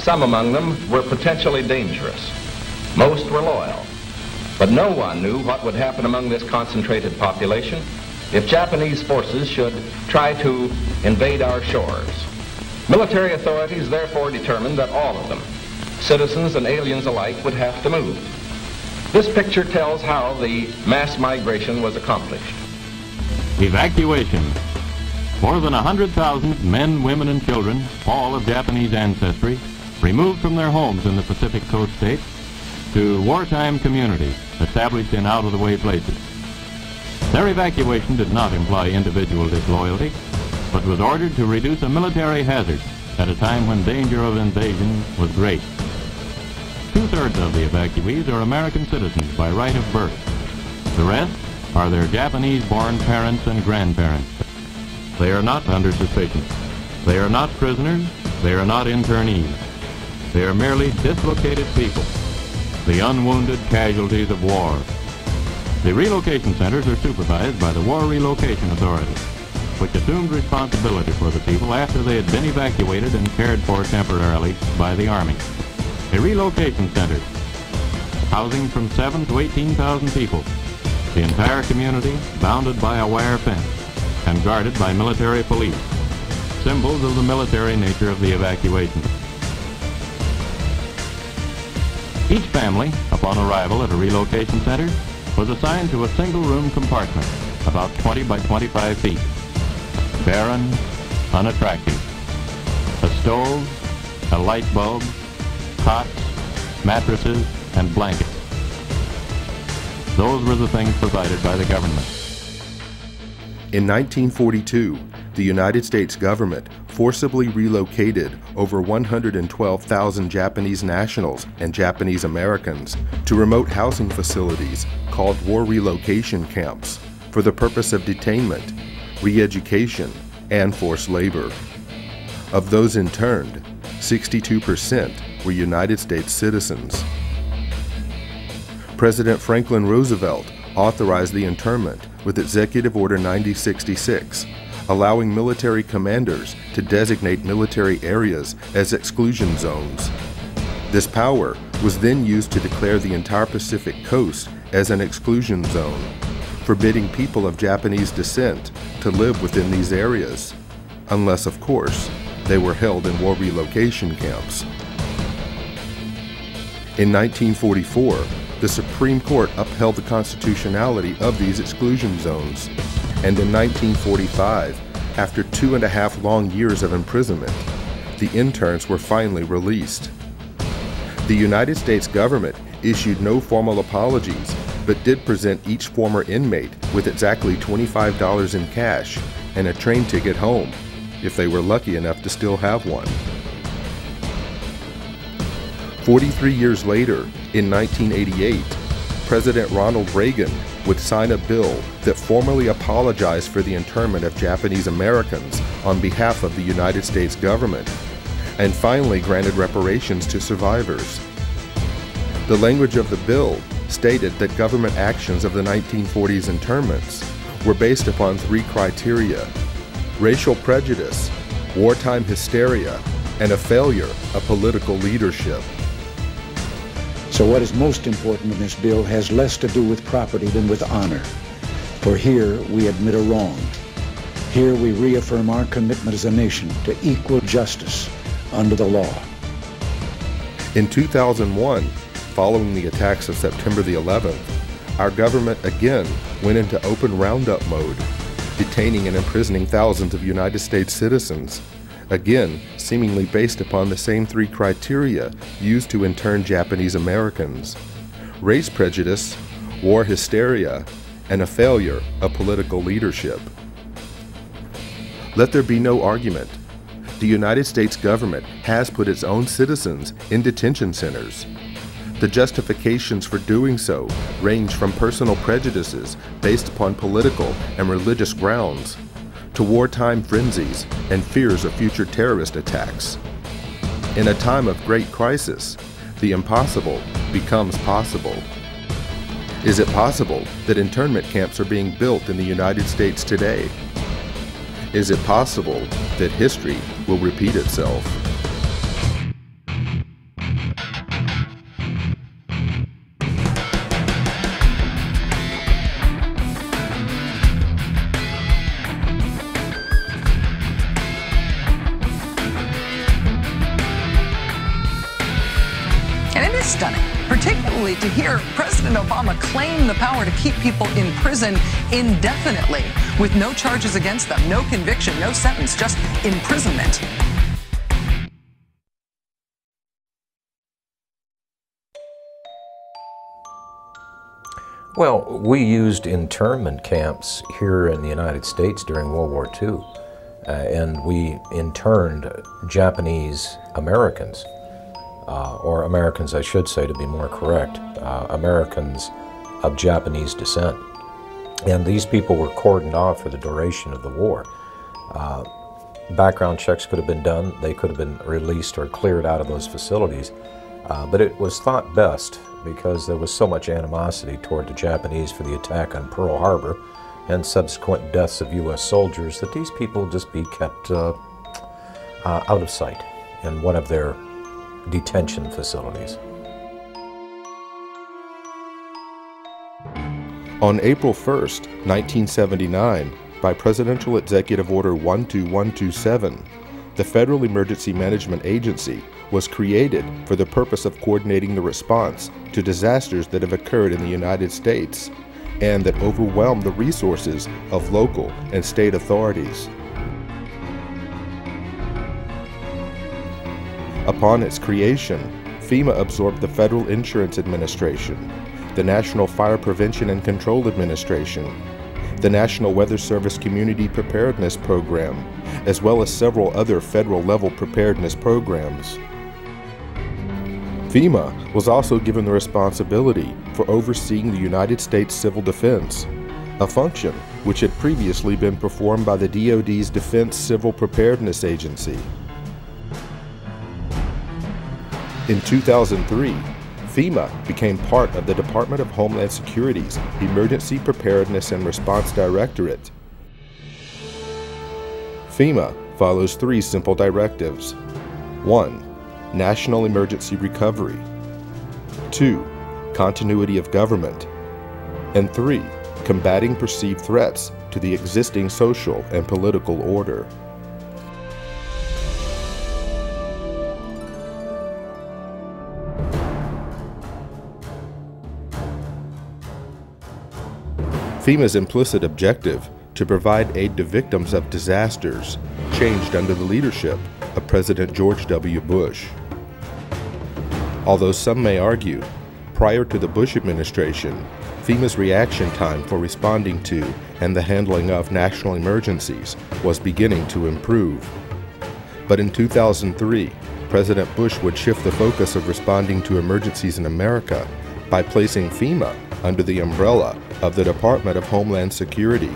Some among them were potentially dangerous. Most were loyal. But no one knew what would happen among this concentrated population if Japanese forces should try to invade our shores. Military authorities therefore determined that all of them, citizens and aliens alike, would have to move. This picture tells how the mass migration was accomplished. Evacuation. More than 100,000 men, women, and children, all of Japanese ancestry, removed from their homes in the Pacific Coast states to wartime communities established in out-of-the-way places. Their evacuation did not imply individual disloyalty, but was ordered to reduce a military hazard at a time when danger of invasion was great. Two-thirds of the evacuees are American citizens by right of birth. The rest are their Japanese-born parents and grandparents. They are not under suspicion. They are not prisoners. They are not internees. They are merely dislocated people, the unwounded casualties of war. The relocation centers are supervised by the War Relocation Authority, which assumed responsibility for the people after they had been evacuated and cared for temporarily by the Army. A relocation center, housing from 7,000 to 18,000 people, the entire community bounded by a wire fence and guarded by military police, symbols of the military nature of the evacuation. Each family, upon arrival at a relocation center, was assigned to a single-room compartment, about 20 by 25 feet. Barren, unattractive. A stove, a light bulb, cots, mattresses, and blankets. Those were the things provided by the government. In 1942, the United States government forcibly relocated over 112,000 Japanese nationals and Japanese Americans to remote housing facilities called war relocation camps for the purpose of detainment, re-education, and forced labor. Of those interned, 62% were United States citizens. President Franklin Roosevelt authorized the internment with Executive Order 9066, allowing military commanders to designate military areas as exclusion zones. This power was then used to declare the entire Pacific coast as an exclusion zone, forbidding people of Japanese descent to live within these areas, unless, of course, they were held in war relocation camps. In 1944, the Supreme Court upheld the constitutionality of these exclusion zones, and in 1945, after 2.5 long years of imprisonment, the interns were finally released. The United States government issued no formal apologies, but did present each former inmate with exactly $25 in cash and a train ticket home, if they were lucky enough to still have one. 43 years later, in 1988, President Ronald Reagan would sign a bill that formally apologized for the internment of Japanese Americans on behalf of the United States government, and finally granted reparations to survivors. The language of the bill stated that government actions of the 1940s internments were based upon 3 criteria: racial prejudice, wartime hysteria, and a failure of political leadership. So what is most important in this bill has less to do with property than with honor. For here we admit a wrong. Here we reaffirm our commitment as a nation to equal justice under the law. In 2001, following the attacks of September the 11th, our government again went into open roundup mode, detaining and imprisoning thousands of United States citizens, again seemingly based upon the same 3 criteria used to intern Japanese Americans: race prejudice, war hysteria, and a failure of political leadership. Let there be no argument. The United States government has put its own citizens in detention centers. The justifications for doing so range from personal prejudices based upon political and religious grounds to wartime frenzies and fears of future terrorist attacks. In a time of great crisis, the impossible becomes possible. Is it possible that internment camps are being built in the United States today? Is it possible that history will repeat itself? to hear President Obama claim the power to keep people in prison indefinitely with no charges against them, no conviction, no sentence, just imprisonment. Well, we used internment camps here in the United States during World War II, and we interned Japanese Americans, or Americans I should say to be more correct, Americans of Japanese descent. And these people were cordoned off for the duration of the war. Background checks could have been done, they could have been released or cleared out of those facilities, but it was thought best, because there was so much animosity toward the Japanese for the attack on Pearl Harbor and subsequent deaths of U.S. soldiers, that these people just be kept out of sight in one of their detention facilities. On April 1st, 1979, by Presidential Executive Order 12127, the Federal Emergency Management Agency was created for the purpose of coordinating the response to disasters that have occurred in the United States and that overwhelm the resources of local and state authorities. Upon its creation, FEMA absorbed the Federal Insurance Administration, the National Fire Prevention and Control Administration, the National Weather Service Community Preparedness Program, as well as several other federal-level preparedness programs. FEMA was also given the responsibility for overseeing the United States Civil Defense, a function which had previously been performed by the DoD's Defense Civil Preparedness Agency. In 2003, FEMA became part of the Department of Homeland Security's Emergency Preparedness and Response Directorate. FEMA follows three simple directives. 1. National emergency recovery. 2. Continuity of government. And 3. Combating perceived threats to the existing social and political order. FEMA's implicit objective to provide aid to victims of disasters changed under the leadership of President George W. Bush. Although some may argue, prior to the Bush administration, FEMA's reaction time for responding to and the handling of national emergencies was beginning to improve. But in 2003, President Bush would shift the focus of responding to emergencies in America by placing FEMA under the umbrella of the Department of Homeland Security,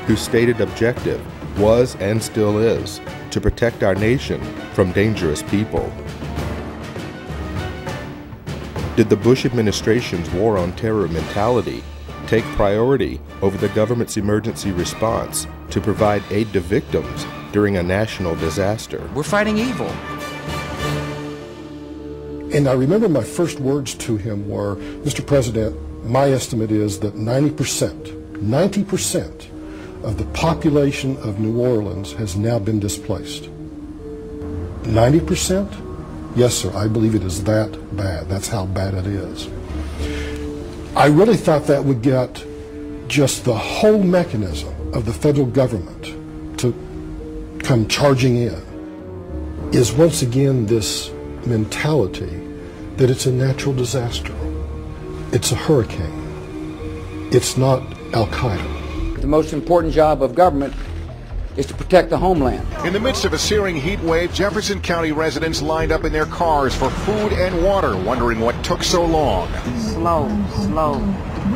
whose stated objective was and still is to protect our nation from dangerous people. Did the Bush administration's war on terror mentality take priority over the government's emergency response to provide aid to victims during a national disaster? We're fighting evil. And I remember my first words to him were, Mr. President, my estimate is that 90% of the population of New Orleans has now been displaced. 90%? Yes, sir, I believe it is that bad. That's how bad it is. I really thought that would get just the whole mechanism of the federal government to come charging in, is once again this mentality that it's a natural disaster. It's a hurricane. It's not Al-Qaeda. The most important job of government is to protect the homeland. In the midst of a searing heat wave, Jefferson County residents lined up in their cars for food and water, wondering what took so long. Slow.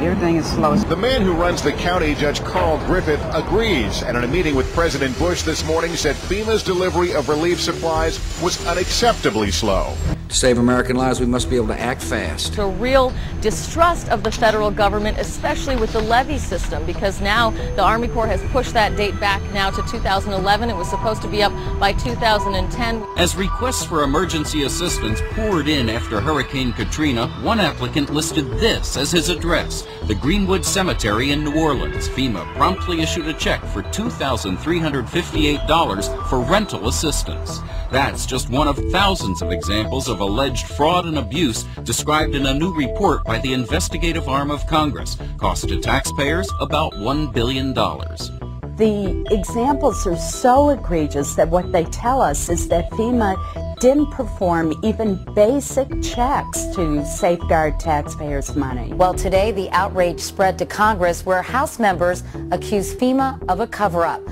Everything is slow. The man who runs the county, Judge Carl Griffith, agrees, and in a meeting with President Bush this morning said FEMA's delivery of relief supplies was unacceptably slow. To save American lives, we must be able to act fast. A real distrust of the federal government, especially with the levee system, because now the Army Corps has pushed that date back now to 2011. It was supposed to be up by 2010. As requests for emergency assistance poured in after Hurricane Katrina, one applicant listed this as his address, the Greenwood Cemetery in New Orleans. FEMA promptly issued a check for $2,358 for rental assistance. That's just one of thousands of examples of alleged fraud and abuse described in a new report by the investigative arm of Congress. Cost to taxpayers about $1 billion. The examples are so egregious that what they tell us is that FEMA didn't perform even basic checks to safeguard taxpayers' money. Well, today the outrage spread to Congress where House members accuse FEMA of a cover-up.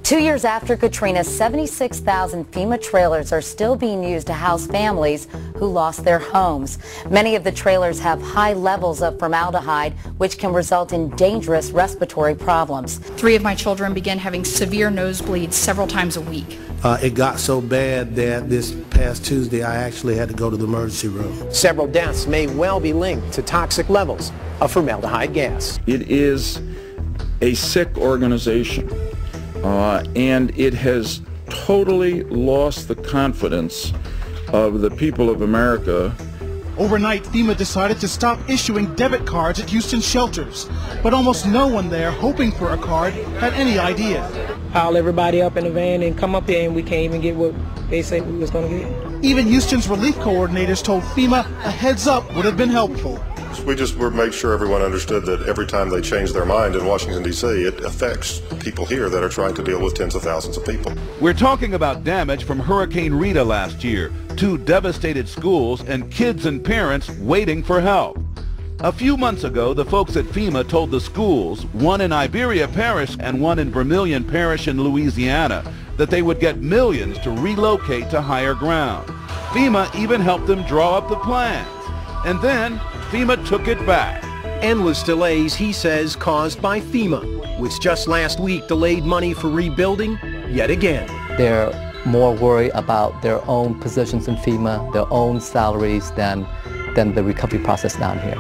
2 years after Katrina, 76,000 FEMA trailers are still being used to house families who lost their homes. Many of the trailers have high levels of formaldehyde, which can result in dangerous respiratory problems. 3 of my children began having severe nosebleeds several times a week. It got so bad that this past Tuesday I actually had to go to the emergency room. Several deaths may well be linked to toxic levels of formaldehyde gas. It is a sick organization. And it has totally lost the confidence of the people of America. Overnight, FEMA decided to stop issuing debit cards at Houston shelters, but almost no one there hoping for a card had any idea. Pile everybody up in the van and come up here, and we can't even get what they said we was going to get. Even Houston's relief coordinators told FEMA a heads up would have been helpful. We just made sure everyone understood that every time they change their mind in Washington, D.C., it affects people here that are trying to deal with tens of thousands of people. We're talking about damage from Hurricane Rita last year, 2 devastated schools and kids and parents waiting for help. A few months ago, the folks at FEMA told the schools, one in Iberia Parish and one in Vermilion Parish in Louisiana, that they would get millions to relocate to higher ground. FEMA even helped them draw up the plans. And then FEMA took it back. Endless delays, he says, caused by FEMA, which just last week delayed money for rebuilding yet again. They're more worried about their own positions in FEMA, their own salaries, than the recovery process down here.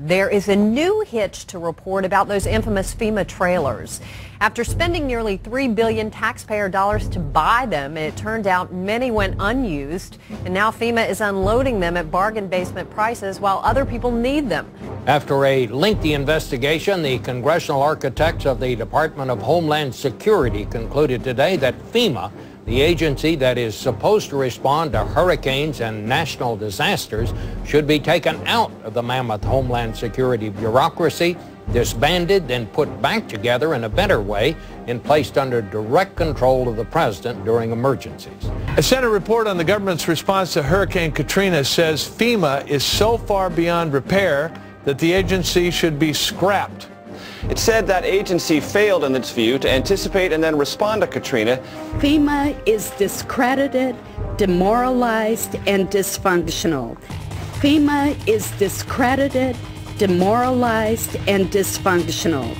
There is a new hitch to report about those infamous FEMA trailers. After spending nearly $3 billion taxpayer dollars to buy them, it turned out many went unused, and now FEMA is unloading them at bargain basement prices while other people need them. After a lengthy investigation, the congressional architects of the Department of Homeland Security concluded today that FEMA, the agency that is supposed to respond to hurricanes and national disasters, should be taken out of the mammoth Homeland Security bureaucracy, disbanded, then put back together in a better way and placed under direct control of the president during emergencies. A Senate report on the government's response to Hurricane Katrina says FEMA is so far beyond repair that the agency should be scrapped. It said that agency failed in its view to anticipate and then respond to Katrina. FEMA is discredited, demoralized, and dysfunctional. FEMA is discredited, demoralized, and dysfunctional.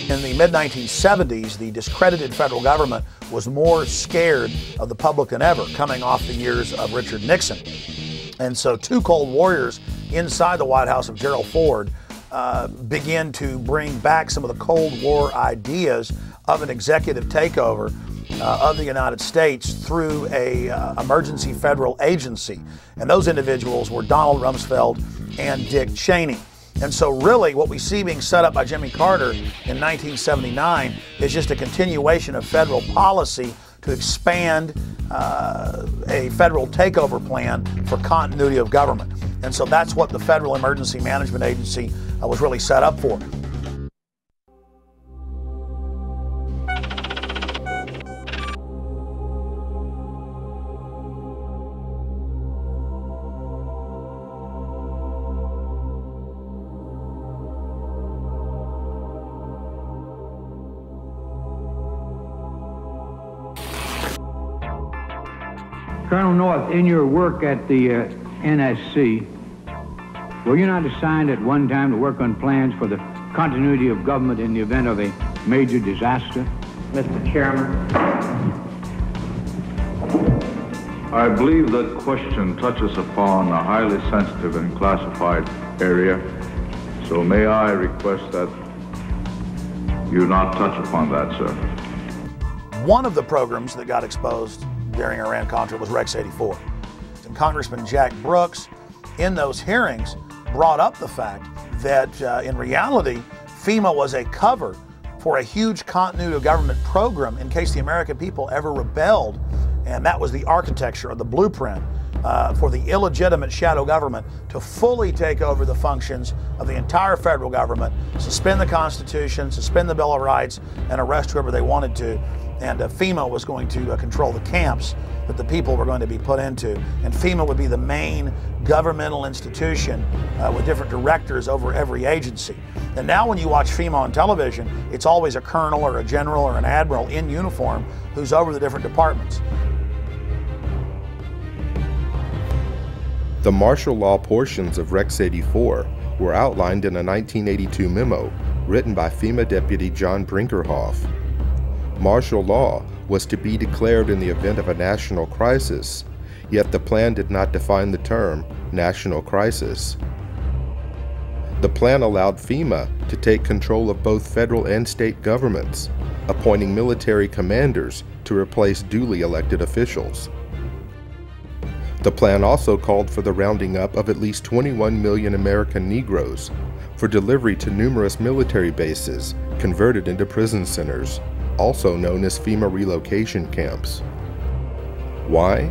In the mid-1970s, the discredited federal government was more scared of the public than ever, coming off the years of Richard Nixon. And so 2 Cold Warriors inside the White House of Gerald Ford began to bring back some of the Cold War ideas of an executive takeover of the United States through a emergency federal agency. And those individuals were Donald Rumsfeld and Dick Cheney. And so really what we see being set up by Jimmy Carter in 1979 is just a continuation of federal policy to expand a federal takeover plan for continuity of government. And so that's what the Federal Emergency Management Agency was really set up for. Colonel North, in your work at the NSC, were you not assigned at one time to work on plans for the continuity of government in the event of a major disaster? Mr. Chairman. I believe that question touches upon a highly sensitive and classified area, so may I request that you not touch upon that, sir. One of the programs that got exposed during Iran-Contra was Rex 84. And Congressman Jack Brooks, in those hearings, brought up the fact that in reality, FEMA was a cover for a huge continuity of government program in case the American people ever rebelled. And that was the architecture or the blueprint for the illegitimate shadow government to fully take over the functions of the entire federal government, suspend the Constitution, suspend the Bill of Rights, and arrest whoever they wanted to. And FEMA was going to control the camps that the people were going to be put into. And FEMA would be the main governmental institution with different directors over every agency. And now when you watch FEMA on television, it's always a colonel or a general or an admiral in uniform who's over the different departments. The martial law portions of Rex 84 were outlined in a 1982 memo written by FEMA Deputy John Brinkerhoff. Martial law was to be declared in the event of a national crisis, yet the plan did not define the term national crisis. The plan allowed FEMA to take control of both federal and state governments, appointing military commanders to replace duly elected officials. The plan also called for the rounding up of at least 21 million American Negroes for delivery to numerous military bases converted into prison centers, also known as FEMA relocation camps. Why?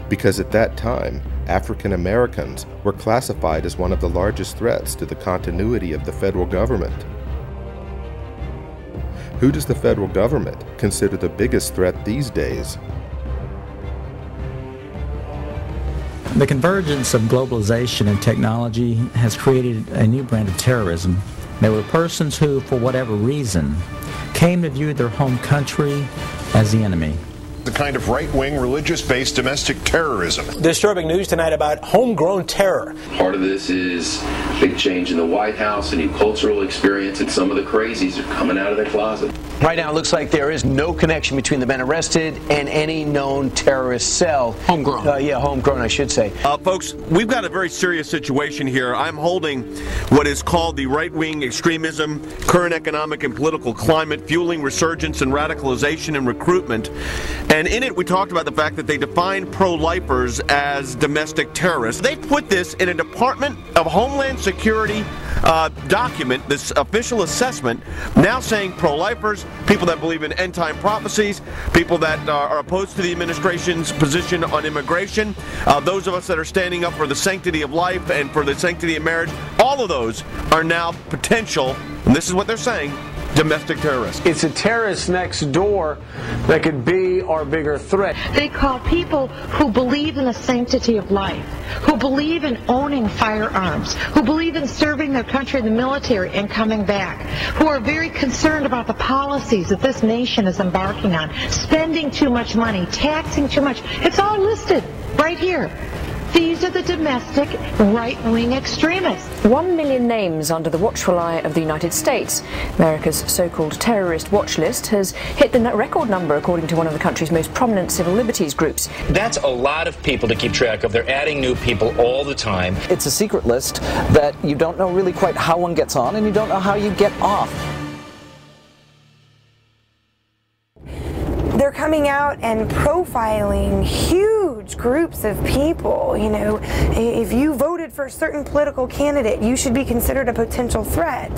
Because at that time, African Americans were classified as one of the largest threats to the continuity of the federal government. Who does the federal government consider the biggest threat these days? The convergence of globalization and technology has created a new brand of terrorism. There were persons who, for whatever reason, came to view their home country as the enemy. The kind of right-wing, religious-based domestic terrorism. Disturbing news tonight about homegrown terror. Part of this is big change in the White House, a new cultural experience, and some of the crazies are coming out of their closet. Right now, it looks like there is no connection between the men arrested and any known terrorist cell. Homegrown. Yeah, homegrown, I should say. Folks, we've got a very serious situation here. I'm holding what is called the right-wing extremism, current economic and political climate, fueling resurgence and radicalization and recruitment. And in it, we talked about the fact that they define pro-lifers as domestic terrorists. They put this in a Department of Homeland Security document, this official assessment, now saying pro-lifers, people that believe in end-time prophecies, people that are opposed to the administration's position on immigration, those of us that are standing up for the sanctity of life and for the sanctity of marriage, all of those are now potential, and this is what they're saying, domestic terrorists. It's a terrorist next door that could be our bigger threat. They call people who believe in the sanctity of life, who believe in owning firearms, who believe in serving their country in the military and coming back, who are very concerned about the policies that this nation is embarking on, spending too much money, taxing too much. It's all listed right here. These are the domestic right-wing extremists. 1 million names under the watchful eye of the United States. America's so-called terrorist watch list has hit the record number according to one of the country's most prominent civil liberties groups. That's a lot of people to keep track of. They're adding new people all the time. It's a secret list that you don't know really quite how one gets on and you don't know how you get off. They're coming out and profiling huge groups of people. You know, if you voted for a certain political candidate, you should be considered a potential threat.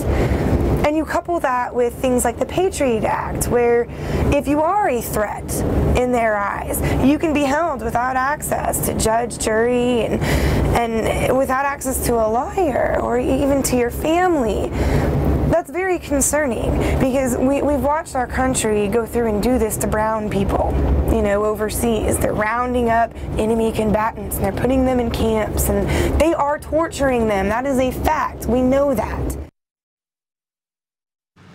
And you couple that with things like the Patriot Act, where if you are a threat in their eyes, you can be held without access to judge, jury, and without access to a lawyer or even to your family. That's very concerning because we've watched our country go through and do this to brown people, you know, overseas. They're rounding up enemy combatants and they're putting them in camps and they are torturing them. That is a fact. We know that.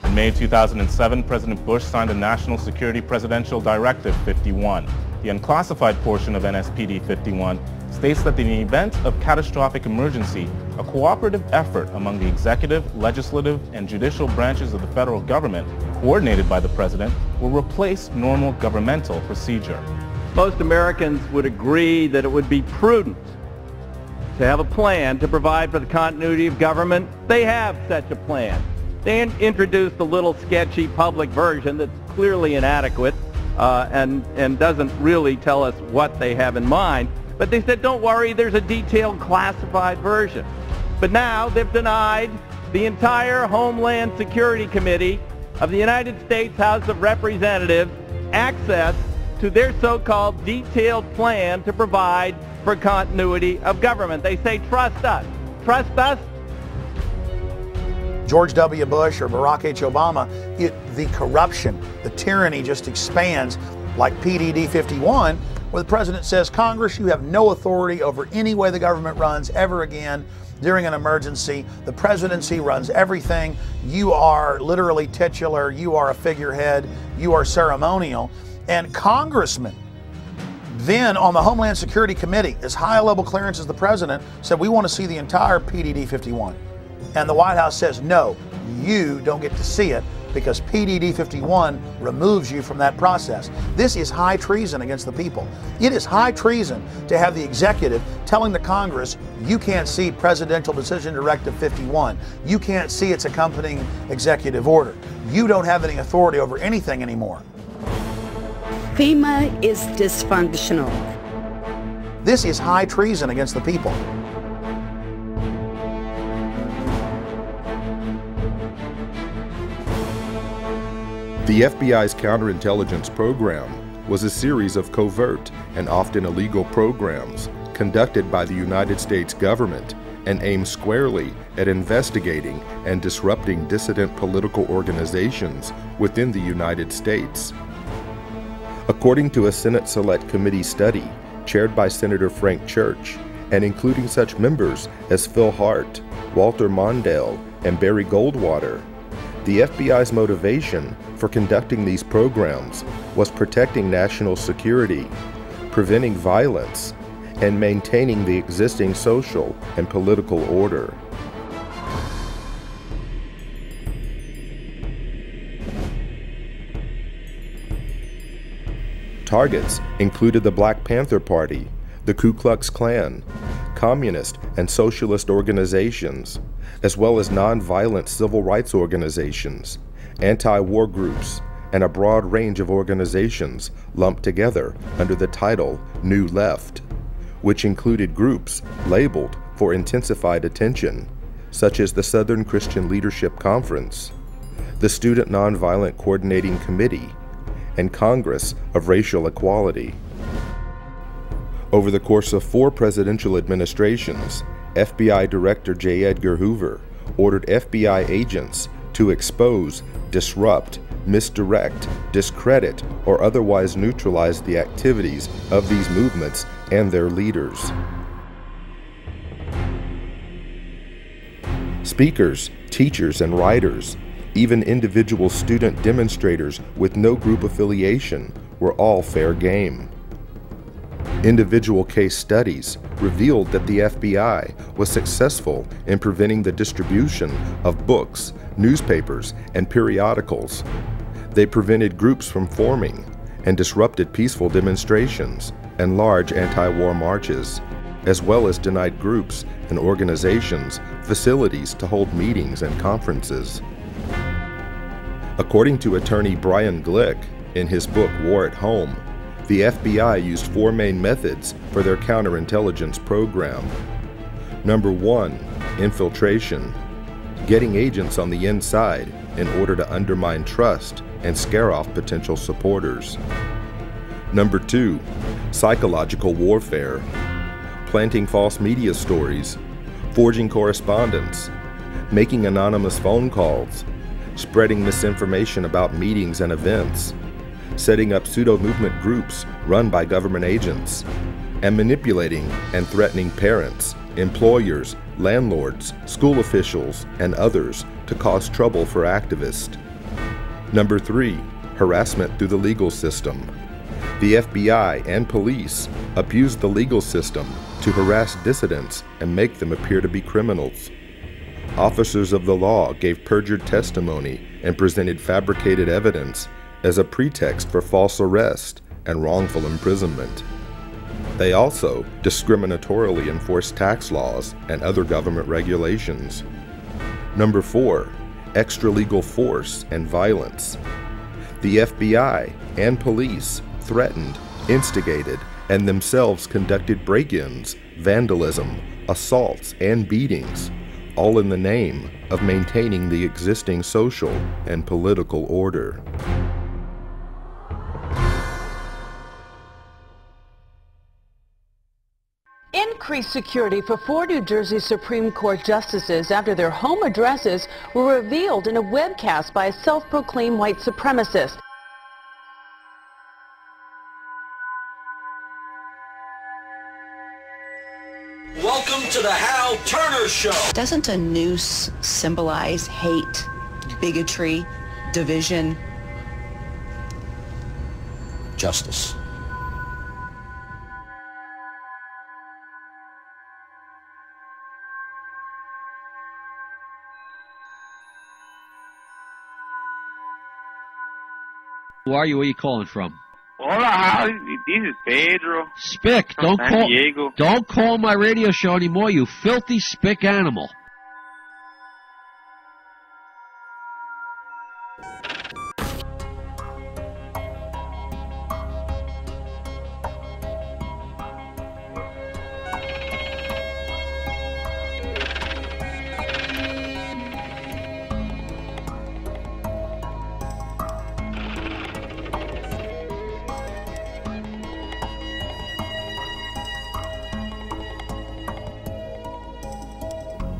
In May 2007, President Bush signed a National Security Presidential Directive 51. The unclassified portion of NSPD 51 states that in the event of catastrophic emergency, a cooperative effort among the executive, legislative, and judicial branches of the federal government, coordinated by the President, will replace normal governmental procedure. Most Americans would agree that it would be prudent to have a plan to provide for the continuity of government. They have such a plan. They introduced a little sketchy public version that's clearly inadequate and doesn't really tell us what they have in mind. But they said, don't worry, there's a detailed classified version. But now they've denied the entire Homeland Security Committee of the United States House of Representatives access to their so-called detailed plan to provide for continuity of government. They say, trust us. Trust us? George W. Bush or Barack H. Obama, the corruption, the tyranny just expands like PDD 51, where the president says, Congress, you have no authority over any way the government runs ever again during an emergency. The presidency runs everything. You are literally titular. You are a figurehead. You are ceremonial. And congressmen then on the Homeland Security Committee, as high a level clearance as the president, said, we want to see the entire PDD 51. And the White House says, no, you don't get to see it because PDD 51 removes you from that process. This is high treason against the people. It is high treason to have the executive telling the Congress, you can't see Presidential Decision Directive 51. You can't see its accompanying executive order. You don't have any authority over anything anymore. FEMA is dysfunctional. This is high treason against the people. The FBI's counterintelligence program was a series of covert and often illegal programs conducted by the United States government and aimed squarely at investigating and disrupting dissident political organizations within the United States. According to a Senate Select Committee study chaired by Senator Frank Church, and including such members as Phil Hart, Walter Mondale, and Barry Goldwater, the FBI's motivation for conducting these programs was protecting national security, preventing violence, and maintaining the existing social and political order. Targets included the Black Panther Party, the Ku Klux Klan, communist and socialist organizations, as well as nonviolent civil rights organizations, anti-war groups, and a broad range of organizations lumped together under the title New Left, which included groups labeled for intensified attention, such as the Southern Christian Leadership Conference, the Student Nonviolent Coordinating Committee, and Congress of Racial Equality. Over the course of 4 presidential administrations, FBI Director J. Edgar Hoover ordered FBI agents to expose, disrupt, misdirect, discredit, or otherwise neutralize the activities of these movements and their leaders. Speakers, teachers, and writers, even individual student demonstrators with no group affiliation, were all fair game. Individual case studies revealed that the FBI was successful in preventing the distribution of books, newspapers, and periodicals. They prevented groups from forming and disrupted peaceful demonstrations and large anti-war marches, as well as denied groups and organizations facilities to hold meetings and conferences. According to attorney Brian Glick in his book War at Home, the FBI used 4 main methods for their counterintelligence program. Number 1, infiltration, getting agents on the inside in order to undermine trust and scare off potential supporters. Number 2, psychological warfare, planting false media stories, forging correspondence, making anonymous phone calls, spreading misinformation about meetings and events, setting up pseudo-movement groups run by government agents, and manipulating and threatening parents, employers, landlords, school officials, and others to cause trouble for activists. Number 3, harassment through the legal system. The FBI and police abused the legal system to harass dissidents and make them appear to be criminals. Officers of the law gave perjured testimony and presented fabricated evidence as a pretext for false arrest and wrongful imprisonment. They also discriminatorily enforced tax laws and other government regulations. Number 4, extralegal force and violence. The FBI and police threatened, instigated, and themselves conducted break-ins, vandalism, assaults, and beatings, all in the name of maintaining the existing social and political order. Increased security for 4 New Jersey Supreme Court justices after their home addresses were revealed in a webcast by a self-proclaimed white supremacist. Welcome to the Hal Turner Show. Doesn't a noose symbolize hate, bigotry, division? Justice. Who are you? Where are you calling from? Hola, this is Pedro. Spick, From San Diego. don't call my radio show anymore, you filthy spick animal.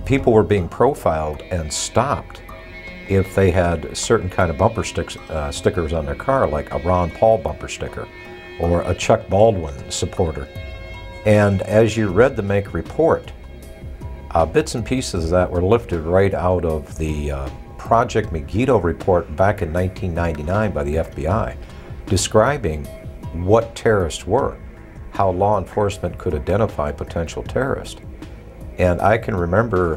People were being profiled and stopped if they had certain kind of bumper stickers on their car, like a Ron Paul bumper sticker or a Chuck Baldwin supporter. And as you read the Make report, bits and pieces of that were lifted right out of the Project Megiddo report back in 1999 by the FBI, describing what terrorists were, how law enforcement could identify potential terrorists. And I can remember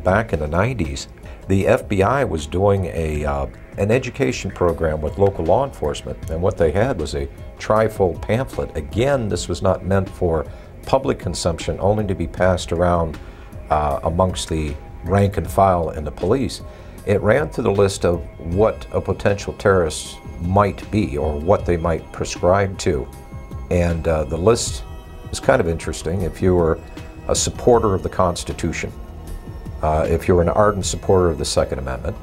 back in the 90s, the FBI was doing an education program with local law enforcement, and what they had was a trifold pamphlet. Again, this was not meant for public consumption, only to be passed around amongst the rank and file and the police. It ran through the list of what a potential terrorist might be or what they might prescribe to. And the list is kind of interesting. If you were a supporter of the Constitution, if you were an ardent supporter of the Second Amendment,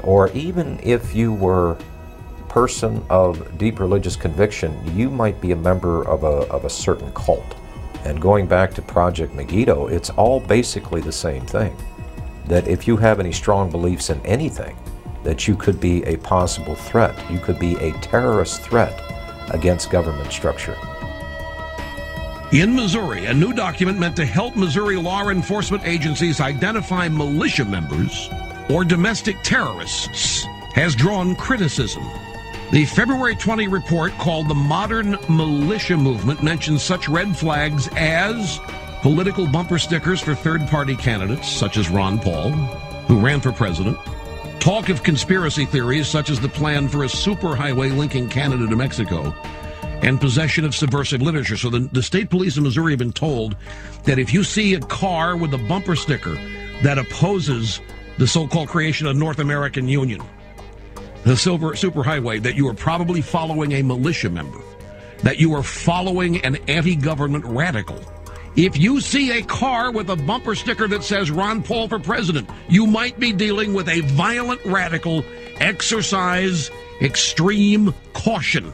or even if you were a person of deep religious conviction, you might be a member of a certain cult. And going back to Project Megiddo, it's all basically the same thing. That if you have any strong beliefs in anything, that you could be a possible threat. You could be a terrorist threat against government structure. In Missouri, a new document meant to help Missouri law enforcement agencies identify militia members or domestic terrorists has drawn criticism. The February 20 report, called the Modern Militia Movement, mentions such red flags as political bumper stickers for third-party candidates, such as Ron Paul, who ran for president, talk of conspiracy theories such as the plan for a superhighway linking Canada to Mexico, and possession of subversive literature. So the state police in Missouri have been told that if you see a car with a bumper sticker that opposes the so-called creation of North American Union, the superhighway, that you are probably following a militia member, that you are following an anti-government radical. If you see a car with a bumper sticker that says Ron Paul for president, you might be dealing with a violent radical. Exercise extreme caution.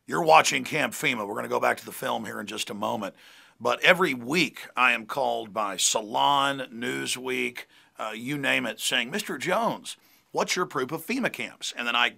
You're watching Camp FEMA. We're going to go back to the film here in just a moment. But every week I am called by Salon, Newsweek, you name it, saying, Mr. Jones, what's your proof of FEMA camps? And then I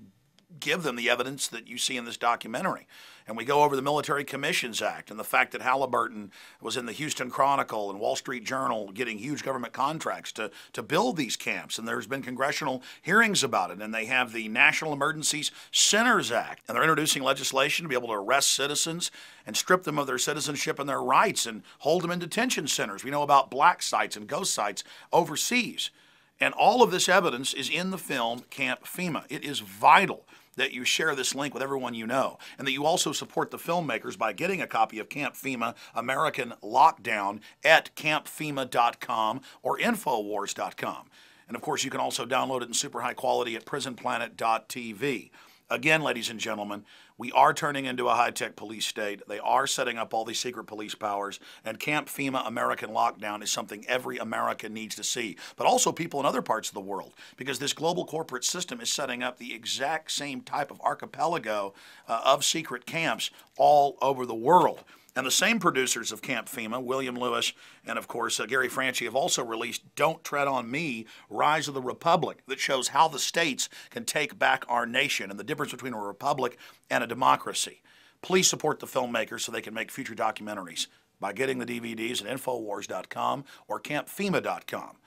give them the evidence that you see in this documentary. And we go over the Military Commissions Act and the fact that Halliburton was in the Houston Chronicle and Wall Street Journal getting huge government contracts to build these camps. And there's been congressional hearings about it. And they have the National Emergency Centers Act. And they're introducing legislation to be able to arrest citizens and strip them of their citizenship and their rights and hold them in detention centers. We know about black sites and ghost sites overseas. And all of this evidence is in the film Camp FEMA. It is vital that you share this link with everyone you know, and that you also support the filmmakers by getting a copy of Camp FEMA American Lockdown at campfema.com or Infowars.com. And of course, you can also download it in super high quality at prisonplanet.tv. Again, ladies and gentlemen, we are turning into a high-tech police state. They are setting up all these secret police powers, and Camp FEMA American Lockdown is something every American needs to see, but also people in other parts of the world, because this global corporate system is setting up the exact same type of archipelago of secret camps all over the world. And the same producers of Camp FEMA, William Lewis and, of course, Gary Franchi, have also released Don't Tread on Me, Rise of the Republic, that shows how the states can take back our nation and the difference between a republic and a democracy. Please support the filmmakers so they can make future documentaries by getting the DVDs at Infowars.com or CampFEMA.com.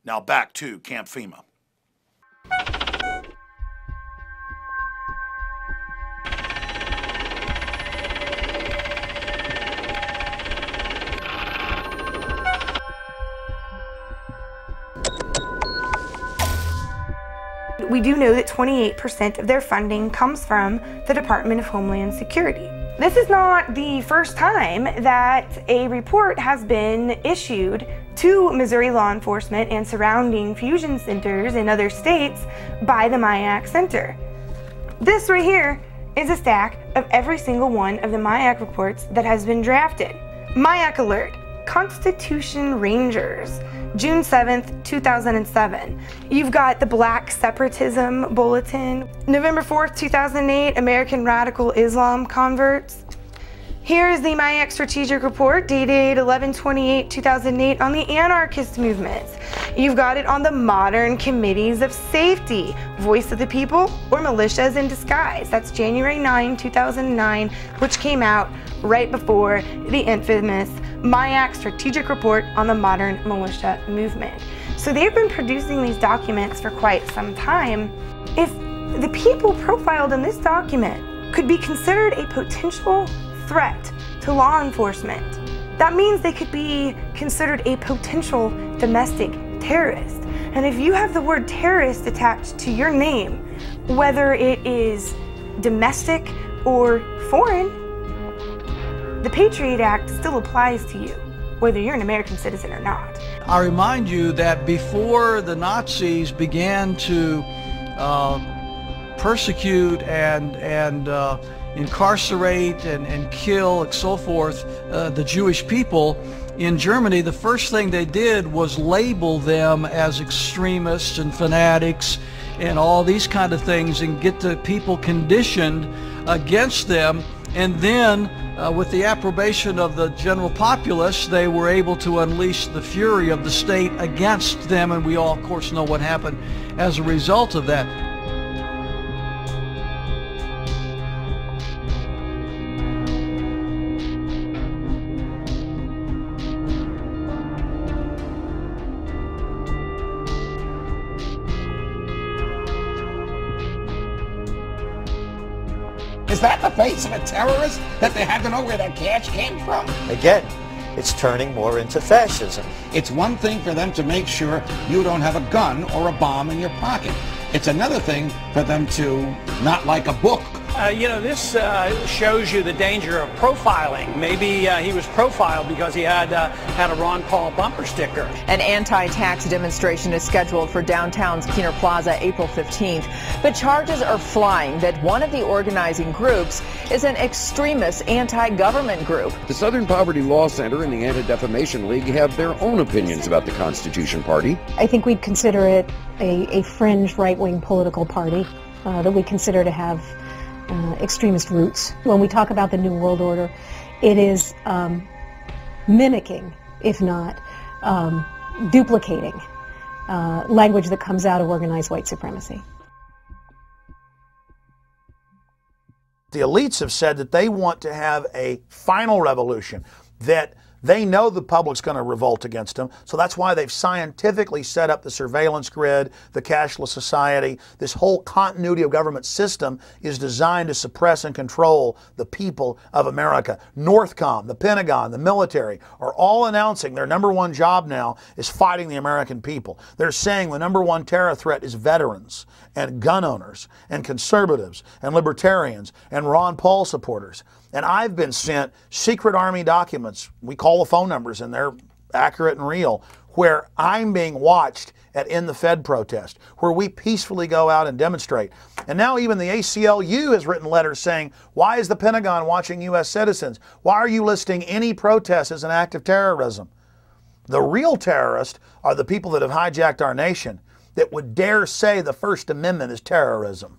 Now back to Camp FEMA. We do know that 28% of their funding comes from the Department of Homeland Security. This is not the first time that a report has been issued to Missouri law enforcement and surrounding fusion centers in other states by the MIAC Center. This right here is a stack of every single one of the MIAC reports that has been drafted. MIAC Alert, Constitution Rangers, June 7th, 2007. You've got the Black Separatism Bulletin, November 4th, 2008, American Radical Islam Converts. Here is the MIAC Strategic Report dated 11/28/2008 on the anarchist movements. You've got it on the Modern Committees of Safety, Voice of the People, or Militias in Disguise. That's January 9, 2009, which came out right before the infamous MIAC Strategic Report on the Modern Militia Movement. So they've been producing these documents for quite some time. If the people profiled in this document could be considered a potential threat to law enforcement, that means they could be considered a potential domestic terrorist. And if you have the word terrorist attached to your name, whether it is domestic or foreign, the Patriot Act still applies to you, whether you're an American citizen or not. I remind you that before the Nazis began to persecute and incarcerate and kill and so forth the Jewish people in Germany, the first thing they did was label them as extremists and fanatics and all these kind of things and get the people conditioned against them. And then with the approbation of the general populace, they were able to unleash the fury of the state against them, and we all, of course, know what happened as a result of that. Is that the face of a terrorist that they had to know where that cash came from? Again, it's turning more into fascism. It's one thing for them to make sure you don't have a gun or a bomb in your pocket. It's another thing for them to not like a book. You know, this shows you the danger of profiling. Maybe he was profiled because he had a Ron Paul bumper sticker. An anti-tax demonstration is scheduled for downtown's Keener Plaza April 15th, but charges are flying that one of the organizing groups is an extremist anti-government group. The Southern Poverty Law Center and the Anti-Defamation League have their own opinions about the Constitution Party. I think we'd consider it a fringe right-wing political party that we consider to have extremist roots. When we talk about the New World Order, it is mimicking, if not duplicating, language that comes out of organized white supremacy. The elites have said that they want to have a final revolution, that they know the public's going to revolt against them, so that's why they've scientifically set up the surveillance grid, the cashless society. This whole continuity of government system is designed to suppress and control the people of America. Northcom, the Pentagon, the military are all announcing their number one job now is fighting the American people. They're saying the number one terror threat is veterans and gun owners and conservatives and libertarians and Ron Paul supporters. And I've been sent secret Army documents. We call the phone numbers and they're accurate and real, where I'm being watched at In the Fed protest, where we peacefully go out and demonstrate. And now even the ACLU has written letters saying, why is the Pentagon watching U.S. citizens? Why are you listing any protest as an act of terrorism? The real terrorists are the people that have hijacked our nation that would dare say the First Amendment is terrorism.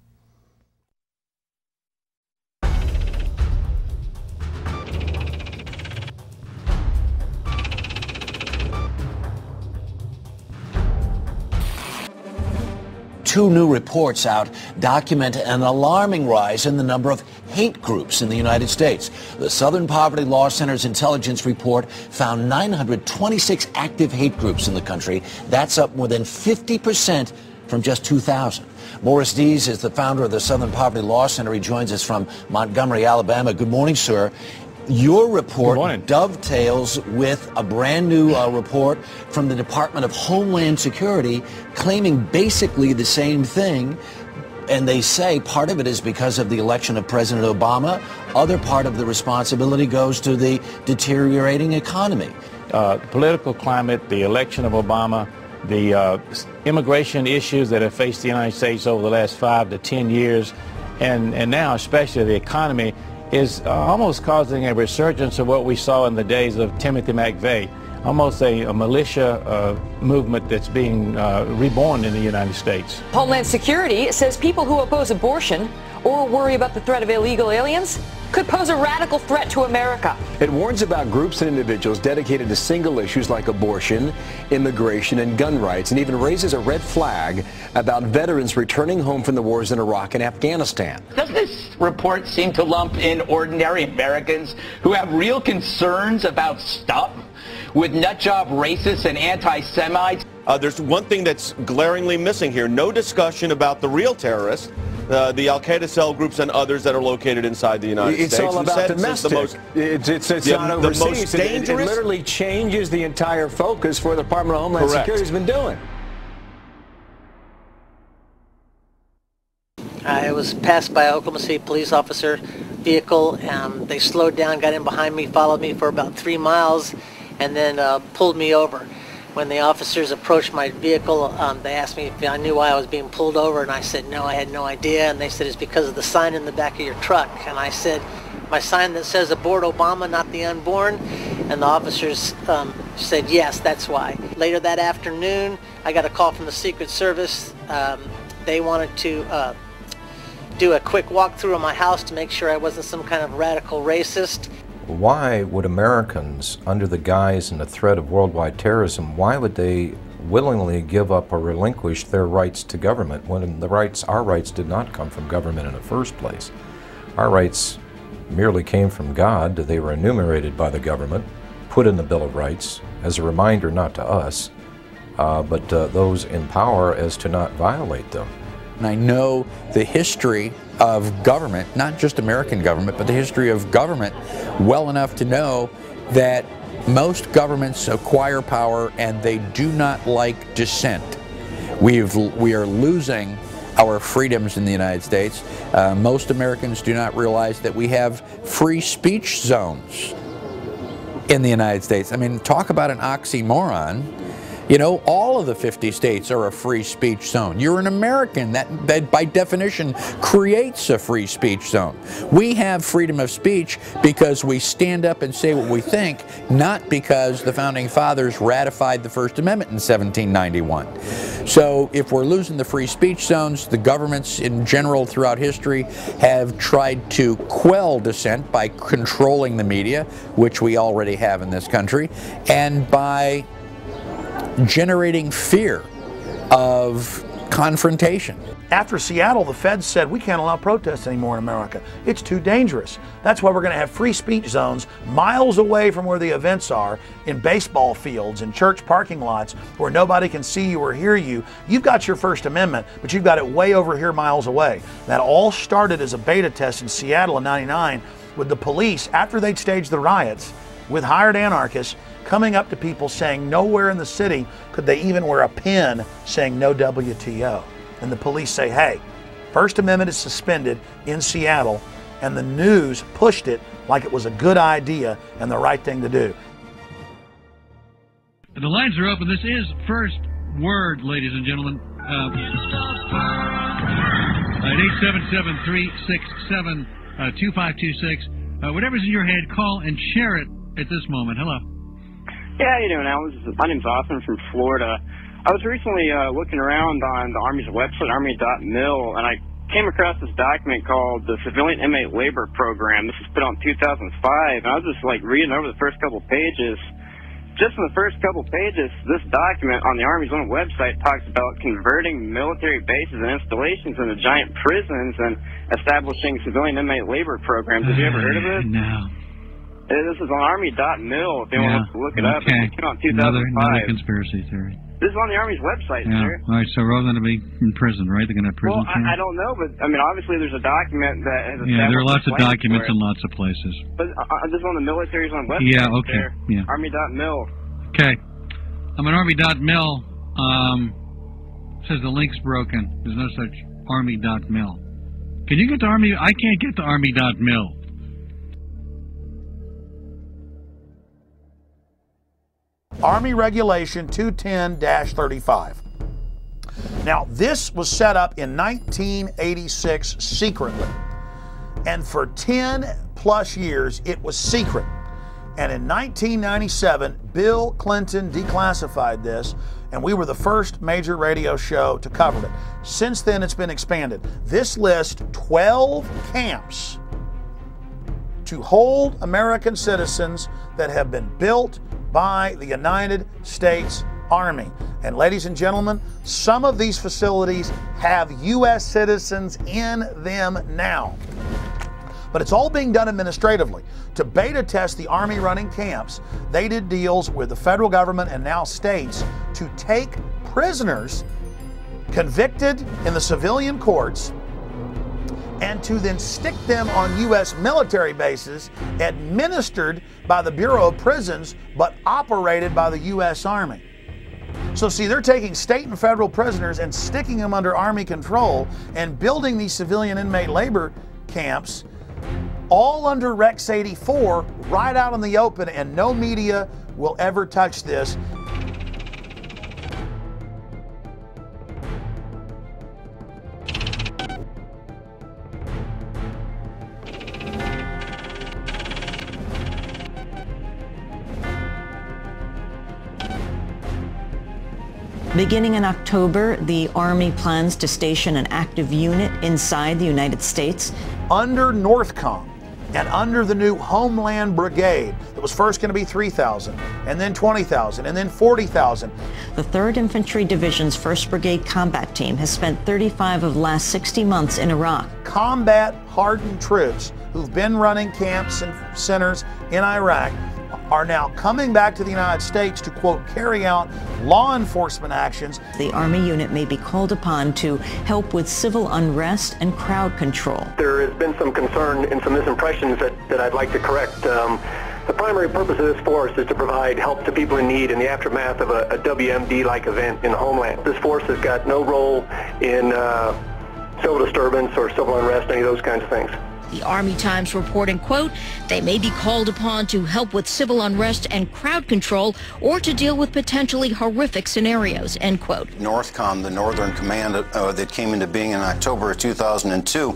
Two new reports out document an alarming rise in the number of hate groups in the United States. The Southern Poverty Law Center's intelligence report found 926 active hate groups in the country. That's up more than 50% from just 2000. Morris Dees is the founder of the Southern Poverty Law Center. He joins us from Montgomery, Alabama. Good morning, sir. Your report dovetails with a brand new report from the Department of Homeland Security claiming basically the same thing. And they say part of it is because of the election of President Obama. Other part of the responsibility goes to the deteriorating economy. The political climate, the election of Obama, the immigration issues that have faced the United States over the last 5 to 10 years, and now especially the economy, is almost causing a resurgence of what we saw in the days of Timothy McVeigh, almost a militia movement that's being reborn in the United States. Homeland Security says people who oppose abortion or worry about the threat of illegal aliens could pose a radical threat to America. It warns about groups and individuals dedicated to single issues like abortion, immigration, and gun rights, and even raises a red flag about veterans returning home from the wars in Iraq and Afghanistan. Doesn't this report seem to lump in ordinary Americans who have real concerns about stuff with nutjob racists and anti-Semites? There's one thing that's glaringly missing here. No discussion about the real terrorists, the Al-Qaeda cell groups and others that are located inside the United States. It's all about domestic. It's not overseas. The most dangerous. It literally changes the entire focus for the Department of Homeland Security has been doing. I was passed by an Oklahoma City police officer vehicle, and they slowed down, got in behind me, followed me for about 3 miles, and then pulled me over. When the officers approached my vehicle, they asked me if I knew why I was being pulled over, and I said no, I had no idea. And they said it's because of the sign in the back of your truck. And I said, my sign that says aboard Obama, not the unborn. And the officers said yes, that's why. Later that afternoon, I got a call from the Secret Service. They wanted to do a quick walkthrough of my house to make sure I wasn't some kind of radical racist. Why would Americans, under the guise and the threat of worldwide terrorism, why would they willingly give up or relinquish their rights to government when our rights did not come from government in the first place? Our rights merely came from God. They were enumerated by the government, put in the Bill of Rights as a reminder not to us, but those in power as to not violate them. And I know the history of government, not just American government, but the history of government well enough to know that most governments acquire power and they do not like dissent. We are losing our freedoms in the United States. Most Americans do not realize that we have free speech zones in the United States. I mean, talk about an oxymoron. You know, all of the 50 states are a free speech zone. You're an American. That by definition creates a free speech zone. We have freedom of speech because we stand up and say what we think, not because the Founding Fathers ratified the First Amendment in 1791. So if we're losing the free speech zones, the governments in general throughout history have tried to quell dissent by controlling the media, which we already have in this country, and by generating fear of confrontation. After Seattle, the feds said we can't allow protests anymore in America. It's too dangerous. That's why we're going to have free speech zones miles away from where the events are, in baseball fields, in church parking lots, where nobody can see you or hear you. You've got your First Amendment, but you've got it way over here miles away. That all started as a beta test in Seattle in '99 with the police, after they'd staged the riots, with hired anarchists, coming up to people saying nowhere in the city could they even wear a pin saying no WTO. And the police say, hey, First Amendment is suspended in Seattle, and the news pushed it like it was a good idea and the right thing to do. The lines are open. This is First Word, ladies and gentlemen. At 877-367-2526. Whatever's in your head, call and share it at this moment. Hello. Yeah, how you doing, Alan? My name's Austin from Florida. I was recently looking around on the Army's website, Army.mil, and I came across this document called the Civilian Inmate Labor Program. This was put on in 2005, and I was just like reading over the first couple pages. Just in the first couple pages, this document on the Army's own website talks about converting military bases and installations into giant prisons and establishing civilian inmate labor programs. Have you ever heard of this? No. This is on Army.mil if anyone wants to look it up. Okay. It came out in 2005. Another conspiracy theory. This is on the Army's website, Yeah. sir. All right, so we're all going to be in prison, right? They're going to have prison Well, term? I don't know, but I mean, obviously there's a document that has Yeah, there are lots of established plans documents for it. in lots of places. But this is on the military's own website. Yeah, okay. There. Yeah. Army.mil. Okay. I'm on Army.mil. Says the link's broken. There's no such Army.mil. Can you get to Army? I can't get to Army.mil. Army Regulation 210-35. Now, this was set up in 1986 secretly. And for 10 plus years, it was secret. And in 1997, Bill Clinton declassified this, and we were the first major radio show to cover it. Since then, it's been expanded. This lists 12 camps to hold American citizens that have been built by the United States Army. And ladies and gentlemen, some of these facilities have U.S. citizens in them now. But it's all being done administratively. To beta test the Army running camps, they did deals with the federal government and now states to take prisoners convicted in the civilian courts and to then stick them on U.S. military bases administered by the Bureau of Prisons but operated by the U.S. Army. So see, they're taking state and federal prisoners and sticking them under Army control and building these civilian inmate labor camps all under Rex 84 right out in the open, and no media will ever touch this. Beginning in October, the Army plans to station an active unit inside the United States. Under NORTHCOM and under the new Homeland Brigade, that was first going to be 3,000, and then 20,000, and then 40,000. The 3rd Infantry Division's 1st Brigade Combat Team has spent 35 of the last 60 months in Iraq. Combat-hardened troops who've been running camps and centers in Iraq are now coming back to the United States to, quote, carry out law enforcement actions. The Army unit may be called upon to help with civil unrest and crowd control. There has been some concern and some misimpressions that I'd like to correct. The primary purpose of this force is to provide help to people in need in the aftermath of a WMD-like event in the homeland. This force has got no role in civil disturbance or civil unrest, any of those kinds of things. The Army Times reporting, quote, they may be called upon to help with civil unrest and crowd control or to deal with potentially horrific scenarios, end quote. NORTHCOM, the Northern Command that came into being in October of 2002,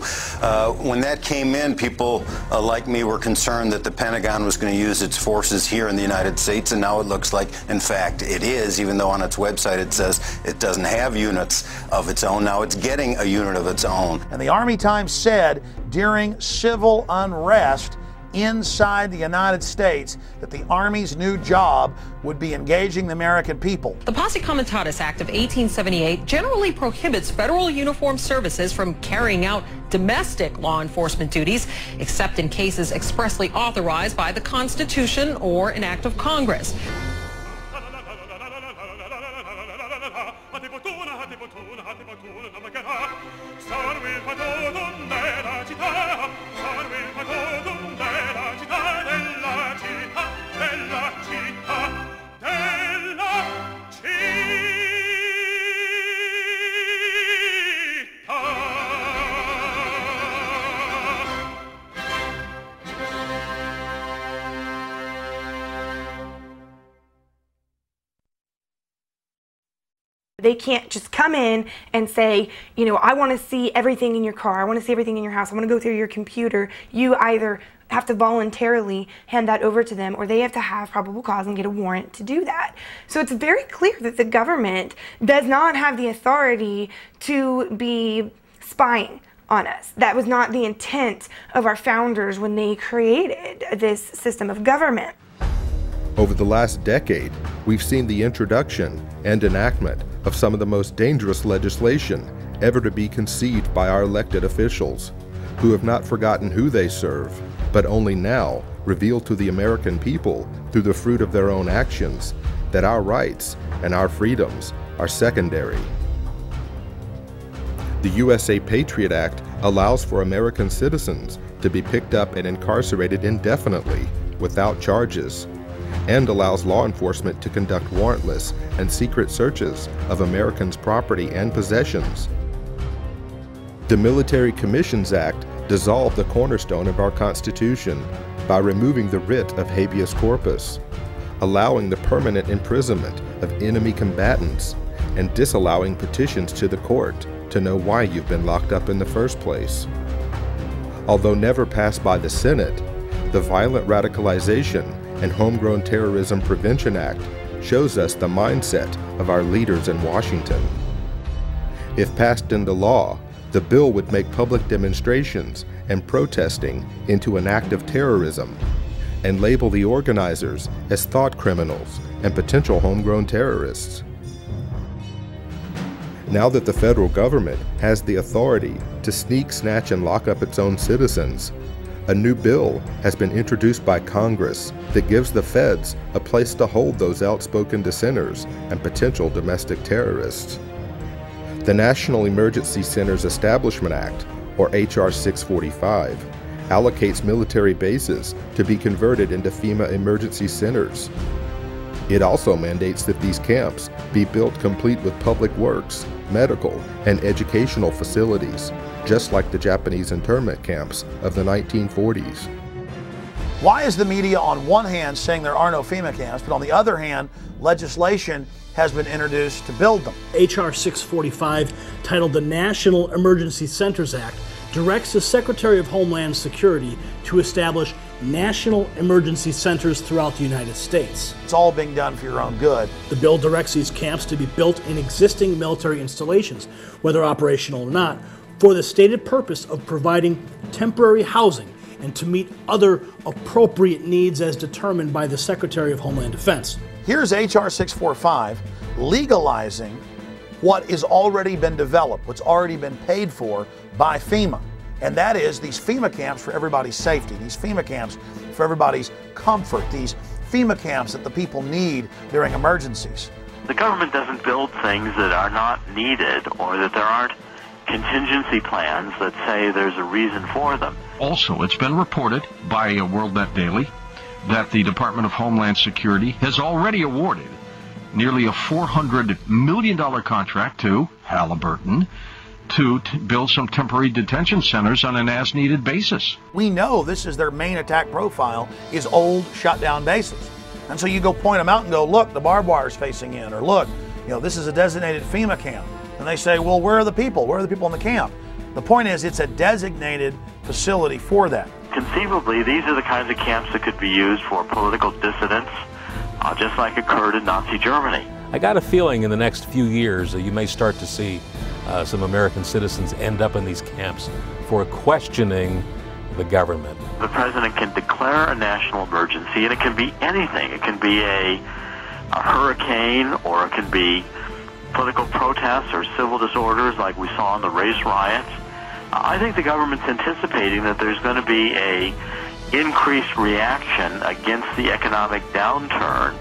when that came in, people like me were concerned that the Pentagon was going to use its forces here in the United States, and now it looks like, in fact, it is, even though on its website it says it doesn't have units of its own. Now it's getting a unit of its own. And the Army Times said during civil unrest inside the United States that the Army's new job would be engaging the American people. The Posse Comitatus Act of 1878 generally prohibits federal uniformed services from carrying out domestic law enforcement duties, except in cases expressly authorized by the Constitution or an act of Congress. They can't just come in and say, you know, I want to see everything in your car, I want to see everything in your house, I want to go through your computer. You either have to voluntarily hand that over to them, or they have to have probable cause and get a warrant to do that. So it's very clear that the government does not have the authority to be spying on us. That was not the intent of our founders when they created this system of government. Over the last decade, we've seen the introduction and enactment of some of the most dangerous legislation ever to be conceived by our elected officials, who have not forgotten who they serve, but only now reveal to the American people, through the fruit of their own actions, that our rights and our freedoms are secondary. The USA Patriot Act allows for American citizens to be picked up and incarcerated indefinitely without charges, and allows law enforcement to conduct warrantless and secret searches of Americans' property and possessions. The Military Commissions Act dissolved the cornerstone of our Constitution by removing the writ of habeas corpus, allowing the permanent imprisonment of enemy combatants, and disallowing petitions to the court to know why you've been locked up in the first place. Although never passed by the Senate, the Violent Radicalization and Homegrown Terrorism Prevention Act shows us the mindset of our leaders in Washington. If passed into law, the bill would make public demonstrations and protesting into an act of terrorism and label the organizers as thought criminals and potential homegrown terrorists. Now that the federal government has the authority to sneak, snatch, and lock up its own citizens, a new bill has been introduced by Congress that gives the feds a place to hold those outspoken dissenters and potential domestic terrorists. The National Emergency Centers Establishment Act, or H.R. 645, allocates military bases to be converted into FEMA emergency centers. It also mandates that these camps be built complete with public works, medical, and educational facilities, just like the Japanese internment camps of the 1940s. Why is the media on one hand saying there are no FEMA camps, but on the other hand, legislation has been introduced to build them? H.R. 645, titled the National Emergency Centers Act, directs the Secretary of Homeland Security to establish national emergency centers throughout the United States. It's all being done for your own good. The bill directs these camps to be built in existing military installations, whether operational or not, for the stated purpose of providing temporary housing and to meet other appropriate needs as determined by the Secretary of Homeland Defense. Here's H.R. 645 legalizing what has already been developed, what's already been paid for by FEMA. And that is these FEMA camps for everybody's safety, these FEMA camps for everybody's comfort, these FEMA camps that the people need during emergencies. The government doesn't build things that are not needed or that there aren't contingency plans that say there's a reason for them. Also, it's been reported by WorldNet Daily that the Department of Homeland Security has already awarded nearly a $400 million contract to Halliburton to build some temporary detention centers on an as-needed basis. We know this is their main attack profile, is old, shut-down bases. And so you go point them out and go, look, the barbed wire's facing in, or look, you know, this is a designated FEMA camp. And they say, well, where are the people? Where are the people in the camp? The point is, it's a designated facility for that. Conceivably, these are the kinds of camps that could be used for political dissidents, just like occurred in Nazi Germany. I got a feeling in the next few years that you may start to see some American citizens end up in these camps for questioning the government. The president can declare a national emergency, and it can be anything. It can be a hurricane, or it can be political protests or civil disorders like we saw in the race riots. I think the government's anticipating that there's going to be a increased reaction against the economic downturn,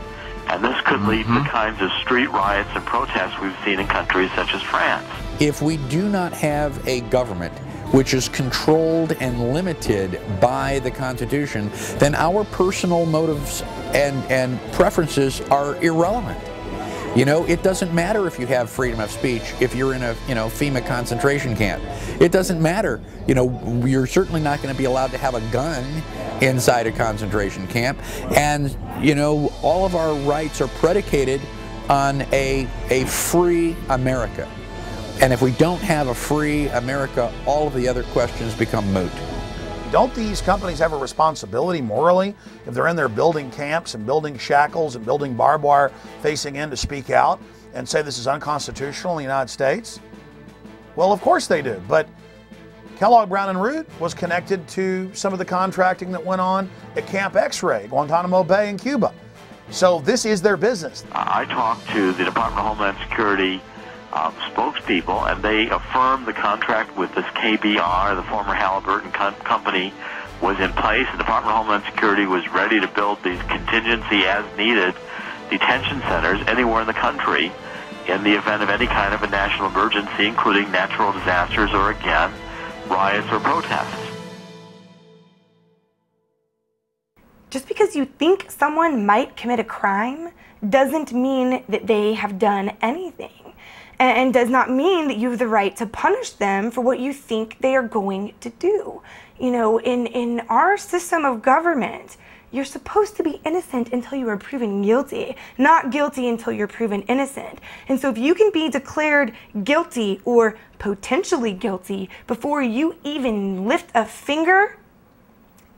and this could lead to the kinds of street riots and protests we've seen in countries such as France. If we do not have a government which is controlled and limited by the Constitution, then our personal motives and preferences are irrelevant. You know, it doesn't matter if you have freedom of speech if you're in a, FEMA concentration camp. It doesn't matter. You're certainly not going to be allowed to have a gun inside a concentration camp. And, all of our rights are predicated on a free America. And if we don't have a free America, all of the other questions become moot. Don't these companies have a responsibility morally if they're in there building camps and building shackles and building barbed wire facing in to speak out and say this is unconstitutional in the United States? Well, of course they do. But Kellogg Brown and Root was connected to some of the contracting that went on at Camp X-Ray, Guantanamo Bay in Cuba. So this is their business. I talked to the Department of Homeland Security spokespeople, and they affirmed the contract with this KBR, the former Halliburton company, was in place. The Department of Homeland Security was ready to build these contingency as needed detention centers anywhere in the country in the event of any kind of a national emergency, including natural disasters or, again, riots or protests. Just because you think someone might commit a crime doesn't mean that they have done anything, and does not mean that you have the right to punish them for what you think they are going to do. You know, in our system of government, you're supposed to be innocent until you are proven guilty, not guilty until you're proven innocent. And so if you can be declared guilty or potentially guilty before you even lift a finger,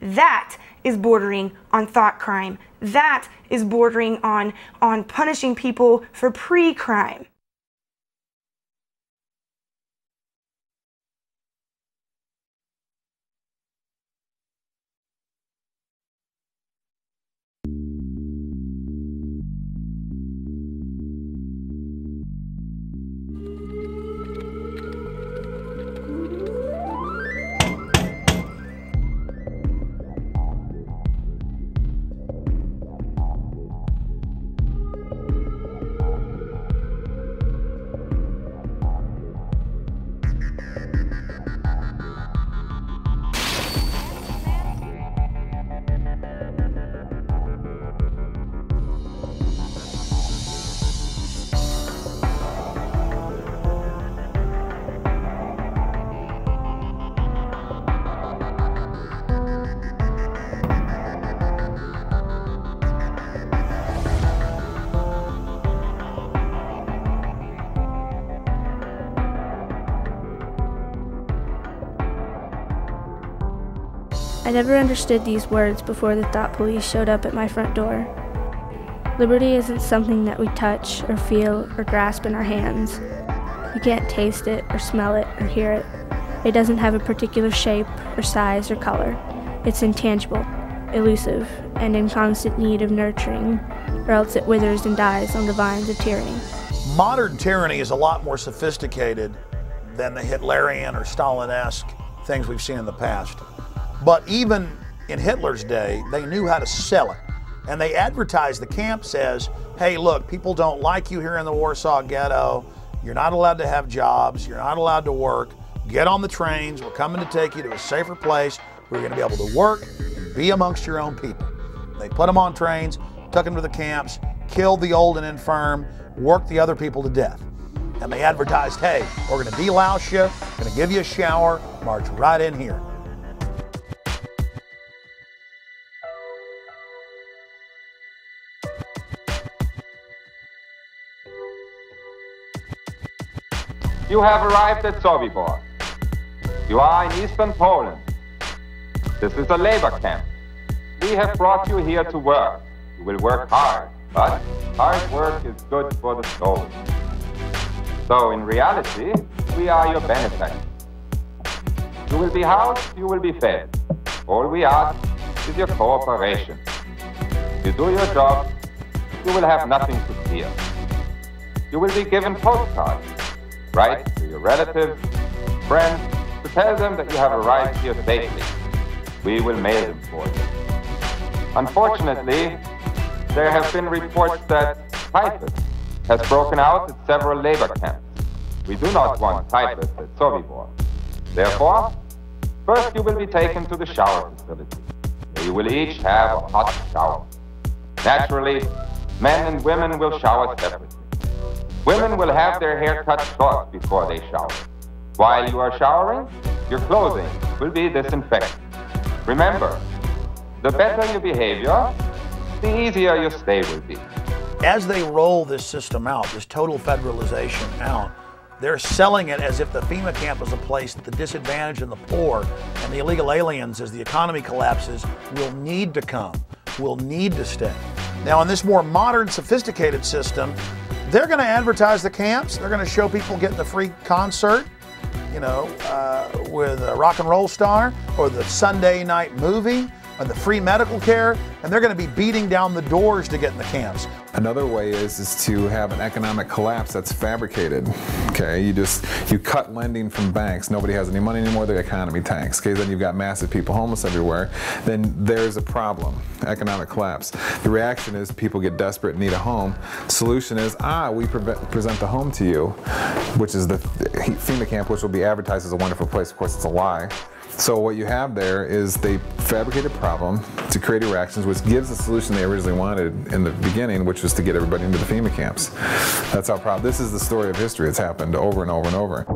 that is bordering on thought crime. That is bordering on punishing people for pre-crime. I never understood these words before the thought police showed up at my front door. Liberty isn't something that we touch or feel or grasp in our hands. You can't taste it or smell it or hear it. It doesn't have a particular shape or size or color. It's intangible, elusive, and in constant need of nurturing, or else it withers and dies on the vines of tyranny. Modern tyranny is a lot more sophisticated than the Hitlerian or Stalin-esque things we've seen in the past. But even in Hitler's day, they knew how to sell it. And they advertised the camps as, hey, look, people don't like you here in the Warsaw Ghetto. You're not allowed to have jobs. You're not allowed to work. Get on the trains. We're coming to take you to a safer place where you're going to be able to work and be amongst your own people. They put them on trains, took them to the camps, killed the old and infirm, worked the other people to death. And they advertised, hey, we're going to delouse you, going to give you a shower, march right in here. You have arrived at Sobibor. You are in eastern Poland. This is a labor camp. We have brought you here to work. You will work hard, but hard work is good for the soul. So in reality, we are your benefactors. You will be housed, you will be fed. All we ask is your cooperation. If you do your job, you will have nothing to fear. You will be given postcards. Write to your relatives, friends, to tell them that you have arrived here safely. We will mail them for you. Unfortunately, there have been reports that typhus has broken out at several labor camps. We do not want typhus at Sobibor. Therefore, first you will be taken to the shower facility, where you will each have a hot shower. Naturally, men and women will shower separately. Women will have their hair cut short before they shower. While you are showering, your clothing will be disinfected. Remember, the better your behavior, the easier your stay will be. As they roll this system out, this total federalization out, they're selling it as if the FEMA camp is a place that the disadvantaged and the poor and the illegal aliens, as the economy collapses, will need to come, will need to stay. Now, in this more modern, sophisticated system, they're going to advertise the camps. They're going to show people getting the free concert, you know, with a rock and roll star, or the Sunday night movie, or the free medical care, and they're going to be beating down the doors to get in the camps. Another way is to have an economic collapse that's fabricated. Okay, you cut lending from banks. Nobody has any money anymore. The economy tanks. Okay, then you've got massive people homeless everywhere. Then there's a problem. Economic collapse. The reaction is people get desperate and need a home. Solution is we present the home to you, which is the FEMA camp, which will be advertised as a wonderful place. Of course, it's a lie. So what you have there is they fabricate a problem to create reactions, which gives the solution they originally wanted in the beginning, which was to get everybody into the FEMA camps. That's how proud. This is the story of history. It's happened over and over and over.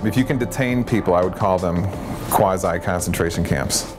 If you can detain people, I would call them quasi-concentration camps.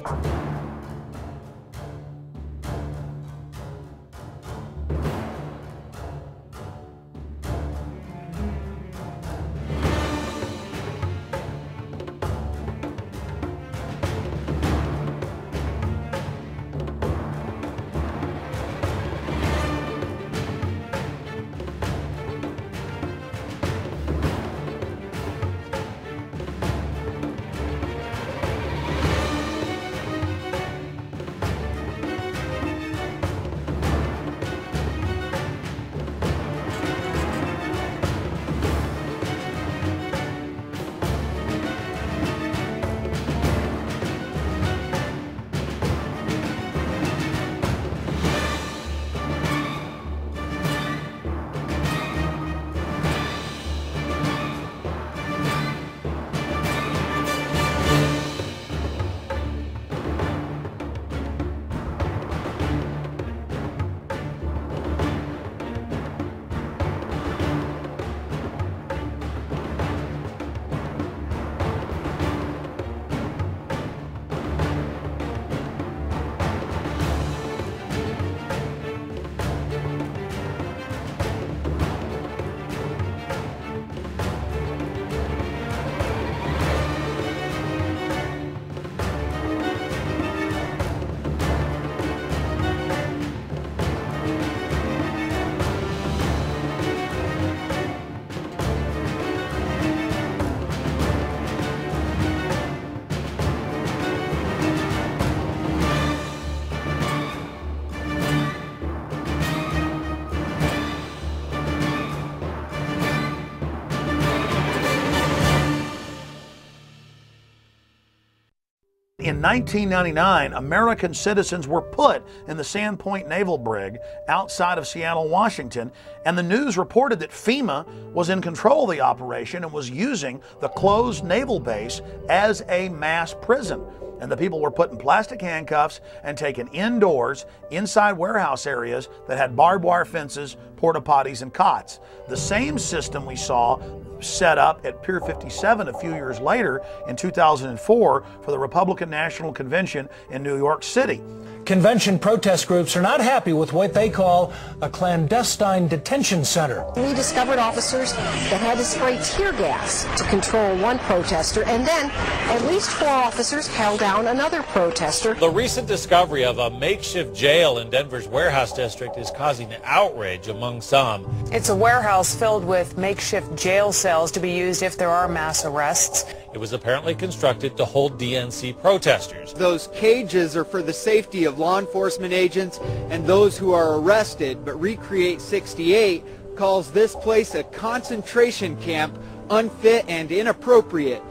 In 1999, American citizens were put in the Sandpoint Naval Brig outside of Seattle, Washington, and the news reported that FEMA was in control of the operation and was using the closed naval base as a mass prison. And the people were put in plastic handcuffs and taken indoors, inside warehouse areas that had barbed wire fences, porta potties, and cots. The same system we saw set up at Pier 57 a few years later in 2004 for the Republican National Convention in New York City. Convention protest groups are not happy with what they call a clandestine detention center. We discovered officers that had to spray tear gas to control one protester, and then at least 4 officers held down another protester. The recent discovery of a makeshift jail in Denver's warehouse district is causing outrage among among some. It's a warehouse filled with makeshift jail cells to be used if there are mass arrests. It was apparently constructed to hold DNC protesters. Those cages are for the safety of law enforcement agents and those who are arrested, but Recreate 68 calls this place a concentration camp, unfit and inappropriate.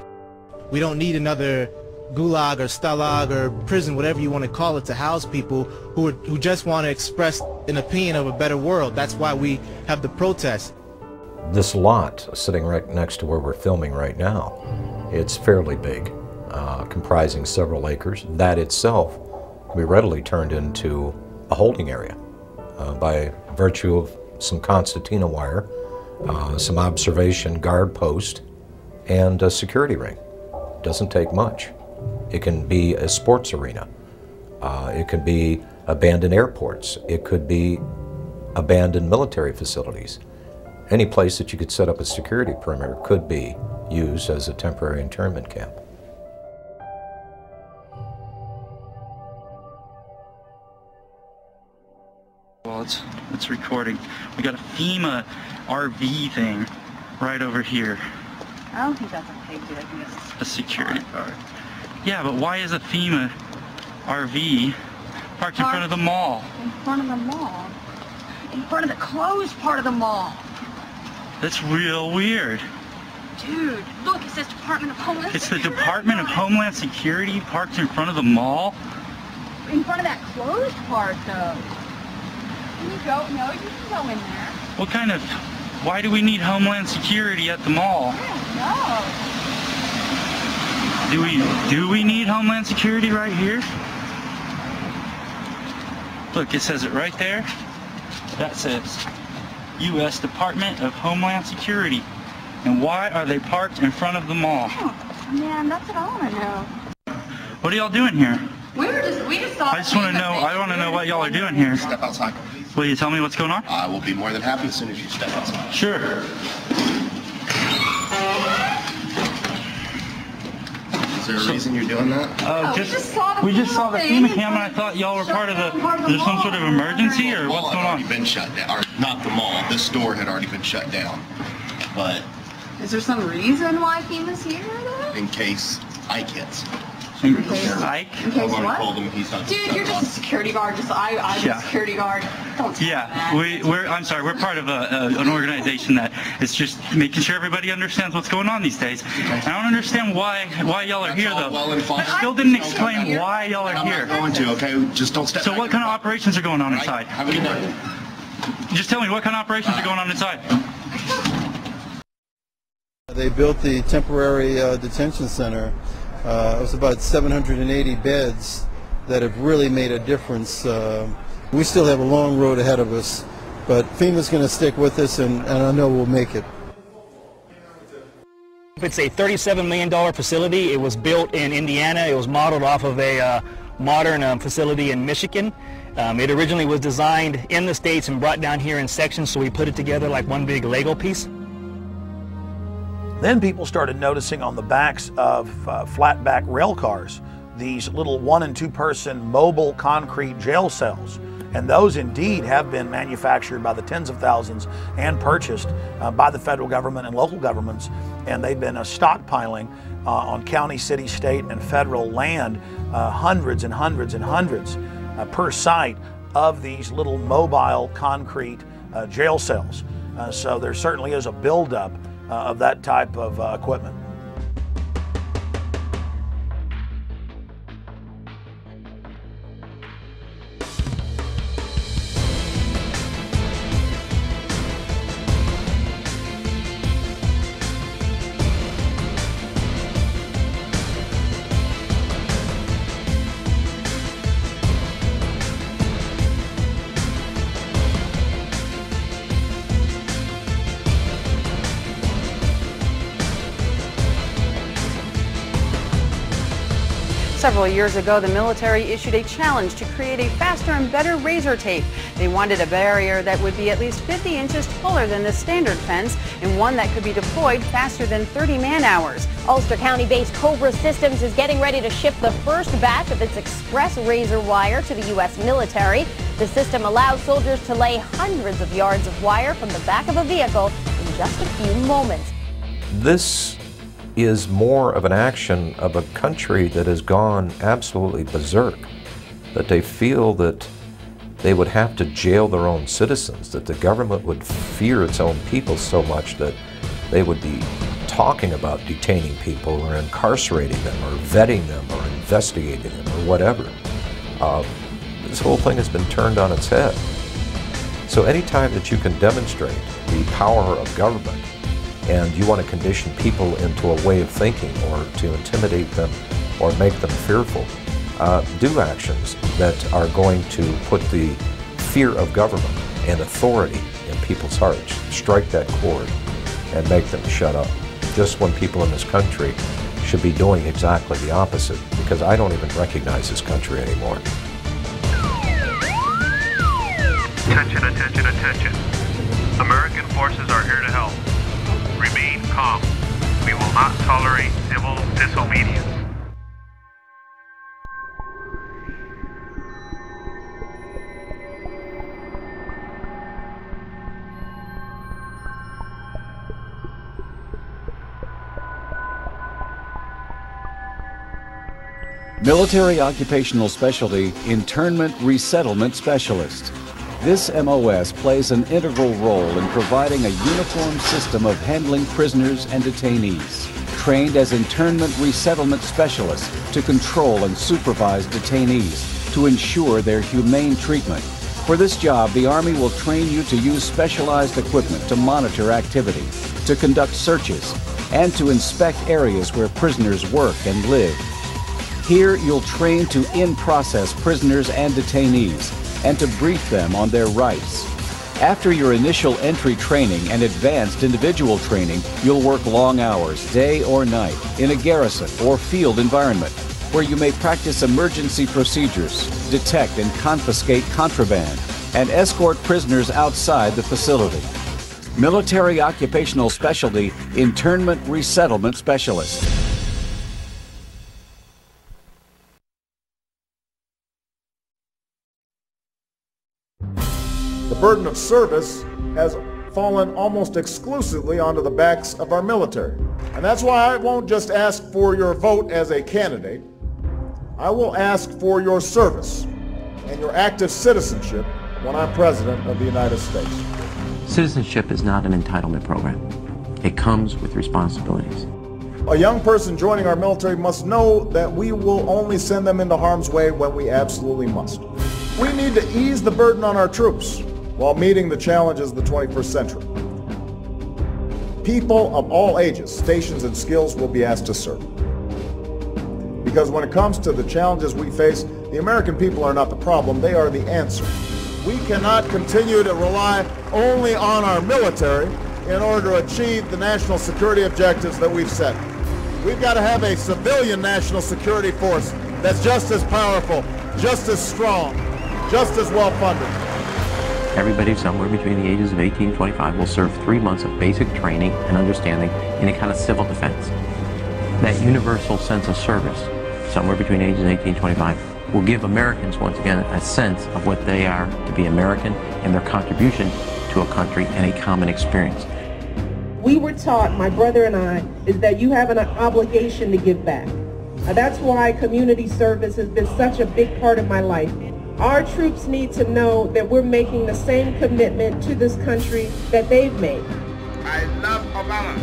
We don't need another gulag or stalag or prison, whatever you want to call it, to house people who just want to express an opinion of a better world. That's why we have the protests. This lot sitting right next to where we're filming right now, it's fairly big, comprising several acres. That itself can be readily turned into a holding area by virtue of some concertina wire, some observation guard post, and a security ring. Doesn't take much. It can be a sports arena. It could be abandoned airports. It could be abandoned military facilities. Any place that you could set up a security perimeter could be used as a temporary internment camp. Well, it's recording. We got a FEMA RV thing right over here. I don't think that's a big deal. I think it's a security guard. Yeah, but why is a FEMA RV parked in front of the mall? In front of the mall? In front of the closed part of the mall. That's real weird. Dude, look, it says Department of Homeland It's Security. the Department of Homeland Security parked in front of the mall? In front of that closed part, though. Can you go? No, you can go in there. What kind of... Why do we need Homeland Security at the mall? No. Do we need Homeland Security right here? Look, it says it right there. That says U.S. Department of Homeland Security. And why are they parked in front of the mall? Oh, man, that's what I want to know. What are y'all doing here? We just saw. I just want to know. I want to know what y'all are doing here. Step outside. Will you tell me what's going on? I will be more than happy as soon as you step outside. Sure. Is there a reason you're doing that? We just saw the FEMA cam, and I thought y'all were part of the. There's some sort of emergency, or what's going on? Been shut down. Or not the mall. This store had already been shut down. But Is there some reason why FEMA's here, though? in case Ike hits. Ike? In case what? Called him, he's not Dude, you're just a security guard. I'm a security guard. Don't Yeah, I'm sorry, we're part of an organization that is just making sure everybody understands what's going on these days. I don't understand why y'all are here, though. Well and fine. Still didn't explain why y'all are here. I'm not going to, okay? Just don't step So back. what kind of operations are going on inside? Have a good day. Just tell me, what kind of operations are going on inside? They built the temporary detention center. It was about 780 beds that have really made a difference. We still have a long road ahead of us, but FEMA's going to stick with us, and I know we'll make it. It's a $37 million facility. It was built in Indiana. It was modeled off of a modern facility in Michigan. It originally was designed in the States and brought down here in sections, so we put it together like one big Lego piece. Then people started noticing on the backs of flatback rail cars these little 1- and 2-person mobile concrete jail cells. And those indeed have been manufactured by the tens of thousands and purchased by the federal government and local governments. And they've been stockpiling on county, city, state, and federal land hundreds and hundreds and hundreds per site of these little mobile concrete jail cells. So there certainly is a buildup of that type of equipment. Several years ago, the military issued a challenge to create a faster and better razor tape. They wanted a barrier that would be at least 50 inches taller than the standard fence and one that could be deployed faster than 30 man-hours. Ulster County-based Cobra Systems is getting ready to ship the first batch of its express razor wire to the U.S. military. The system allows soldiers to lay hundreds of yards of wire from the back of a vehicle in just a few moments. This is more of an action of a country that has gone absolutely berserk, that they feel that they would have to jail their own citizens, that the government would fear its own people so much that they would be talking about detaining people or incarcerating them or vetting them or investigating them or whatever. This whole thing has been turned on its head. So anytime that you can demonstrate the power of government and you want to condition people into a way of thinking or to intimidate them or make them fearful, do actions that are going to put the fear of government and authority in people's hearts. Strike that chord and make them shut up. Just when people in this country should be doing exactly the opposite, because I don't even recognize this country anymore. Attention, attention, attention. American forces are here to help. Remain calm. We will not tolerate civil disobedience. Military Occupational Specialty Internment Resettlement Specialist. This MOS plays an integral role in providing a uniform system of handling prisoners and detainees. Trained as internment resettlement specialists to control and supervise detainees to ensure their humane treatment. For this job, the Army will train you to use specialized equipment to monitor activity, to conduct searches, and to inspect areas where prisoners work and live. Here, you'll train to in-process prisoners and detainees and to brief them on their rights. After your initial entry training and advanced individual training, you'll work long hours, day or night, in a garrison or field environment, where you may practice emergency procedures, detect and confiscate contraband, and escort prisoners outside the facility. Military Occupational Specialty Internment Resettlement Specialist. The burden of service has fallen almost exclusively onto the backs of our military. And that's why I won't just ask for your vote as a candidate. I will ask for your service and your active citizenship when I'm President of the United States. Citizenship is not an entitlement program. It comes with responsibilities. A young person joining our military must know that we will only send them into harm's way when we absolutely must. We need to ease the burden on our troops while meeting the challenges of the 21st century. People of all ages, stations, and skills will be asked to serve. Because when it comes to the challenges we face, the American people are not the problem, they are the answer. We cannot continue to rely only on our military in order to achieve the national security objectives that we've set. We've got to have a civilian national security force that's just as powerful, just as strong, just as well funded. Everybody somewhere between the ages of 18 and 25 will serve 3 months of basic training and understanding in a kind of civil defense. That universal sense of service, somewhere between ages 18 and 25, will give Americans, once again, a sense of what they are to be American and their contribution to a country and a common experience. We were taught, my brother and I, is that you have an obligation to give back. That's why community service has been such a big part of my life. Our troops need to know that we're making the same commitment to this country that they've made. I love Obama.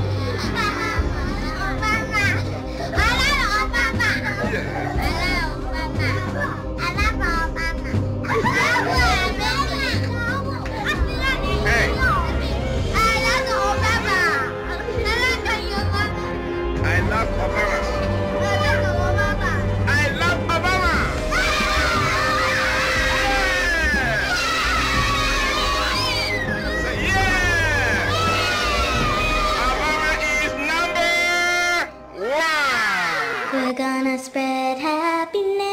We're gonna spread happiness.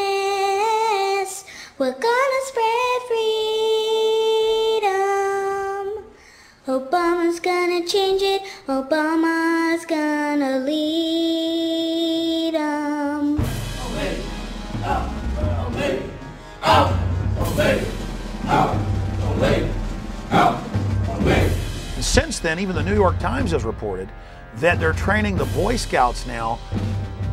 We're gonna spread freedom. Obama's gonna change it. Obama's gonna lead 'em. Obey. Up. Obey. Up. Obey. Up. then, even the New York Times has reported that they're training the Boy Scouts now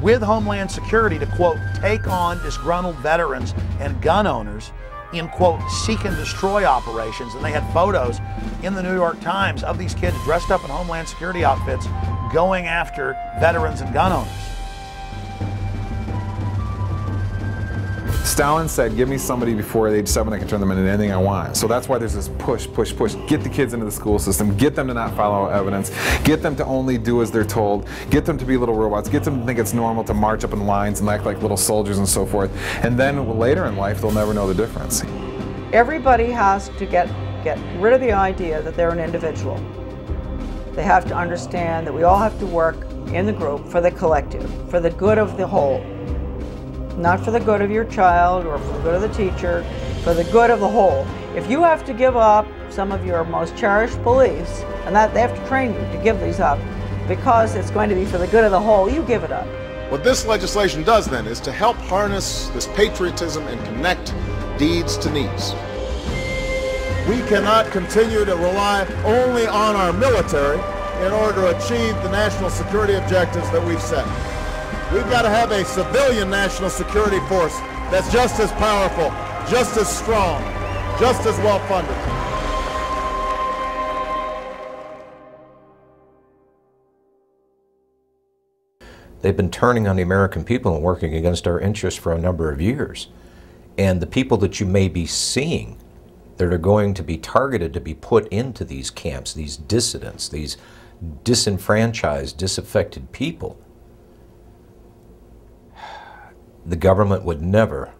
with Homeland Security to, quote, take on disgruntled veterans and gun owners in, quote, seek and destroy operations. And they had photos in the New York Times of these kids dressed up in Homeland Security outfits going after veterans and gun owners. Stalin said, give me somebody before age 7 that can turn them into anything I want. So that's why there's this push, push, push. Get the kids into the school system. Get them to not follow evidence. Get them to only do as they're told. Get them to be little robots. Get them to think it's normal to march up in lines and act like little soldiers and so forth. And then later in life, they'll never know the difference. Everybody has to get rid of the idea that they're an individual. They have to understand that we all have to work in the group for the collective, for the good of the whole. Not for the good of your child or for the good of the teacher, for the good of the whole. If you have to give up some of your most cherished beliefs, and that they have to train you to give these up because it's going to be for the good of the whole, you give it up. What this legislation does then is to help harness this patriotism and connect deeds to needs. We cannot continue to rely only on our military in order to achieve the national security objectives that we've set. We've got to have a civilian national security force that's just as powerful, just as strong, just as well funded. They've been turning on the American people and working against our interests for a number of years. And the people that you may be seeing that are going to be targeted to be put into these camps, these dissidents, these disenfranchised, disaffected people, the government would never,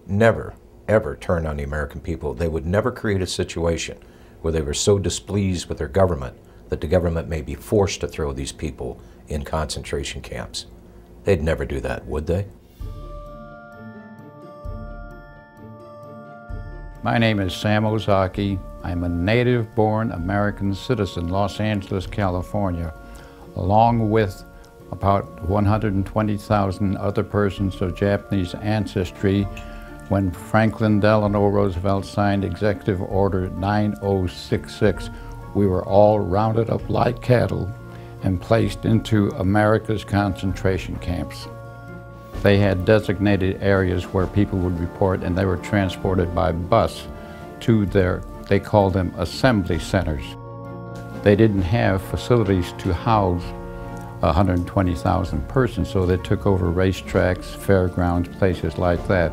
never, ever turn on the American people. They would never create a situation where they were so displeased with their government that the government may be forced to throw these people in concentration camps. They'd never do that, would they? My name is Sam Ozaki. I'm a native-born American citizen, Los Angeles, California, along with about 120,000 other persons of Japanese ancestry when Franklin Delano Roosevelt signed Executive Order 9066. We were all rounded up like cattle and placed into America's concentration camps. They had designated areas where people would report, and they were transported by bus to they called them assembly centers. They didn't have facilities to house 120,000 persons, so they took over racetracks, fairgrounds, places like that.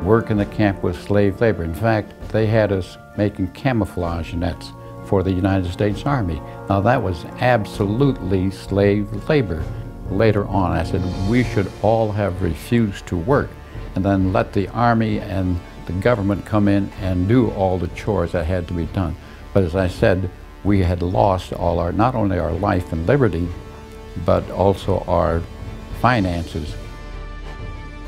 Work in the camp was slave labor. In fact, they had us making camouflage nets for the United States Army. Now that was absolutely slave labor. Later on, I said we should all have refused to work and then let the Army and the government come in and do all the chores that had to be done. But as I said, we had lost all our, not only our life and liberty, but also our finances.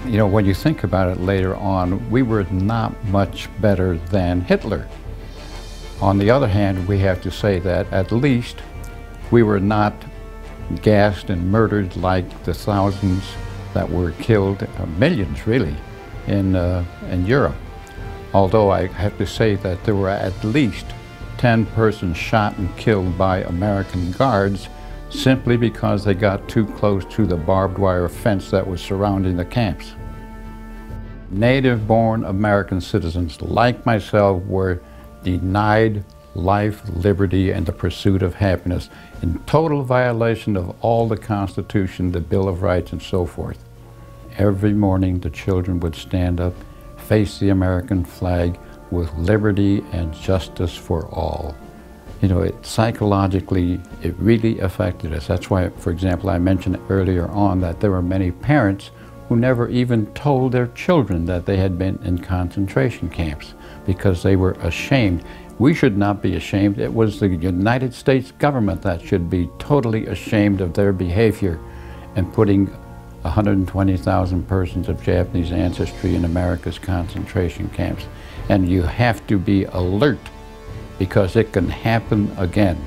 You know, when you think about it later on, we were not much better than Hitler. On the other hand, we have to say that at least we were not gassed and murdered like the thousands that were killed, millions really, in Europe. Although I have to say that there were at least 10 persons shot and killed by American guards simply because they got too close to the barbed wire fence that was surrounding the camps. Native-born American citizens like myself were denied life, liberty, and the pursuit of happiness in total violation of all the Constitution, the Bill of Rights, and so forth. Every morning the children would stand up, face the American flag with liberty and justice for all. You know, psychologically, it really affected us. That's why, for example, I mentioned earlier on that there were many parents who never even told their children that they had been in concentration camps because they were ashamed. We should not be ashamed. It was the United States government that should be totally ashamed of their behavior and putting 120,000 persons of Japanese ancestry in America's concentration camps. And you have to be alert because it can happen again.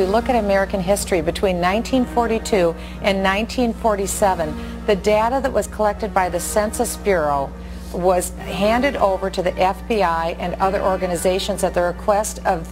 we look at American history between 1942 and 1947, the data that was collected by the Census Bureau was handed over to the FBI and other organizations at the request of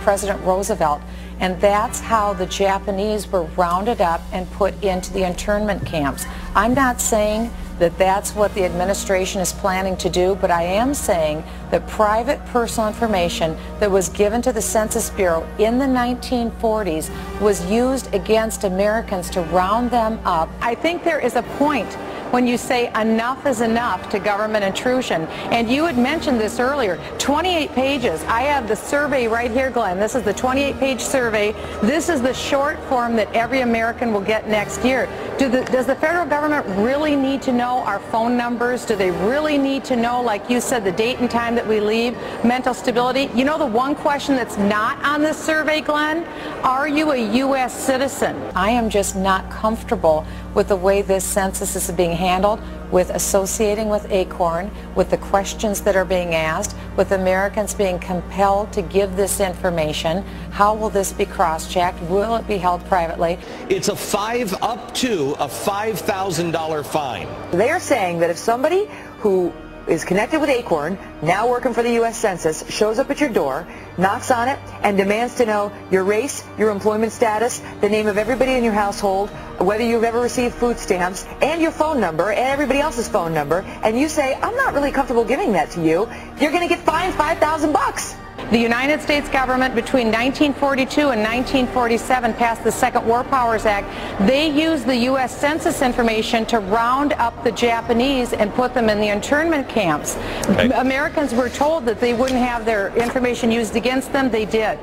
President Roosevelt. And that's how the Japanese were rounded up and put into the internment camps. I'm not saying that that's what the administration is planning to do, but I am saying that private personal information that was given to the Census Bureau in the 1940s was used against Americans to round them up. I think there is a point when you say enough is enough to government intrusion. And you had mentioned this earlier, 28 pages. I have the survey right here, Glenn. This is the 28-page survey. This is the short form that every American will get next year. Does the federal government really need to know our phone numbers? Do they really need to know, like you said, the date and time that we leave, mental stability? You know the one question that's not on this survey, Glenn? Are you a U.S. citizen? I am just not comfortable with the way this census is being handled, with associating with ACORN, with the questions that are being asked, with Americans being compelled to give this information. How will this be cross-checked? Will it be held privately? It's up to a $5,000 fine. They're saying that if somebody who is connected with ACORN, now working for the U.S. Census, shows up at your door, knocks on it, and demands to know your race, your employment status, the name of everybody in your household, whether you've ever received food stamps, and your phone number, and everybody else's phone number, and you say, I'm not really comfortable giving that to you, you're going to get fined $5,000. The United States government between 1942 and 1947 passed the Second War Powers Act. They used the U.S. Census information to round up the Japanese and put them in the internment camps. Okay. Americans were told that they wouldn't have their information used against them. They did.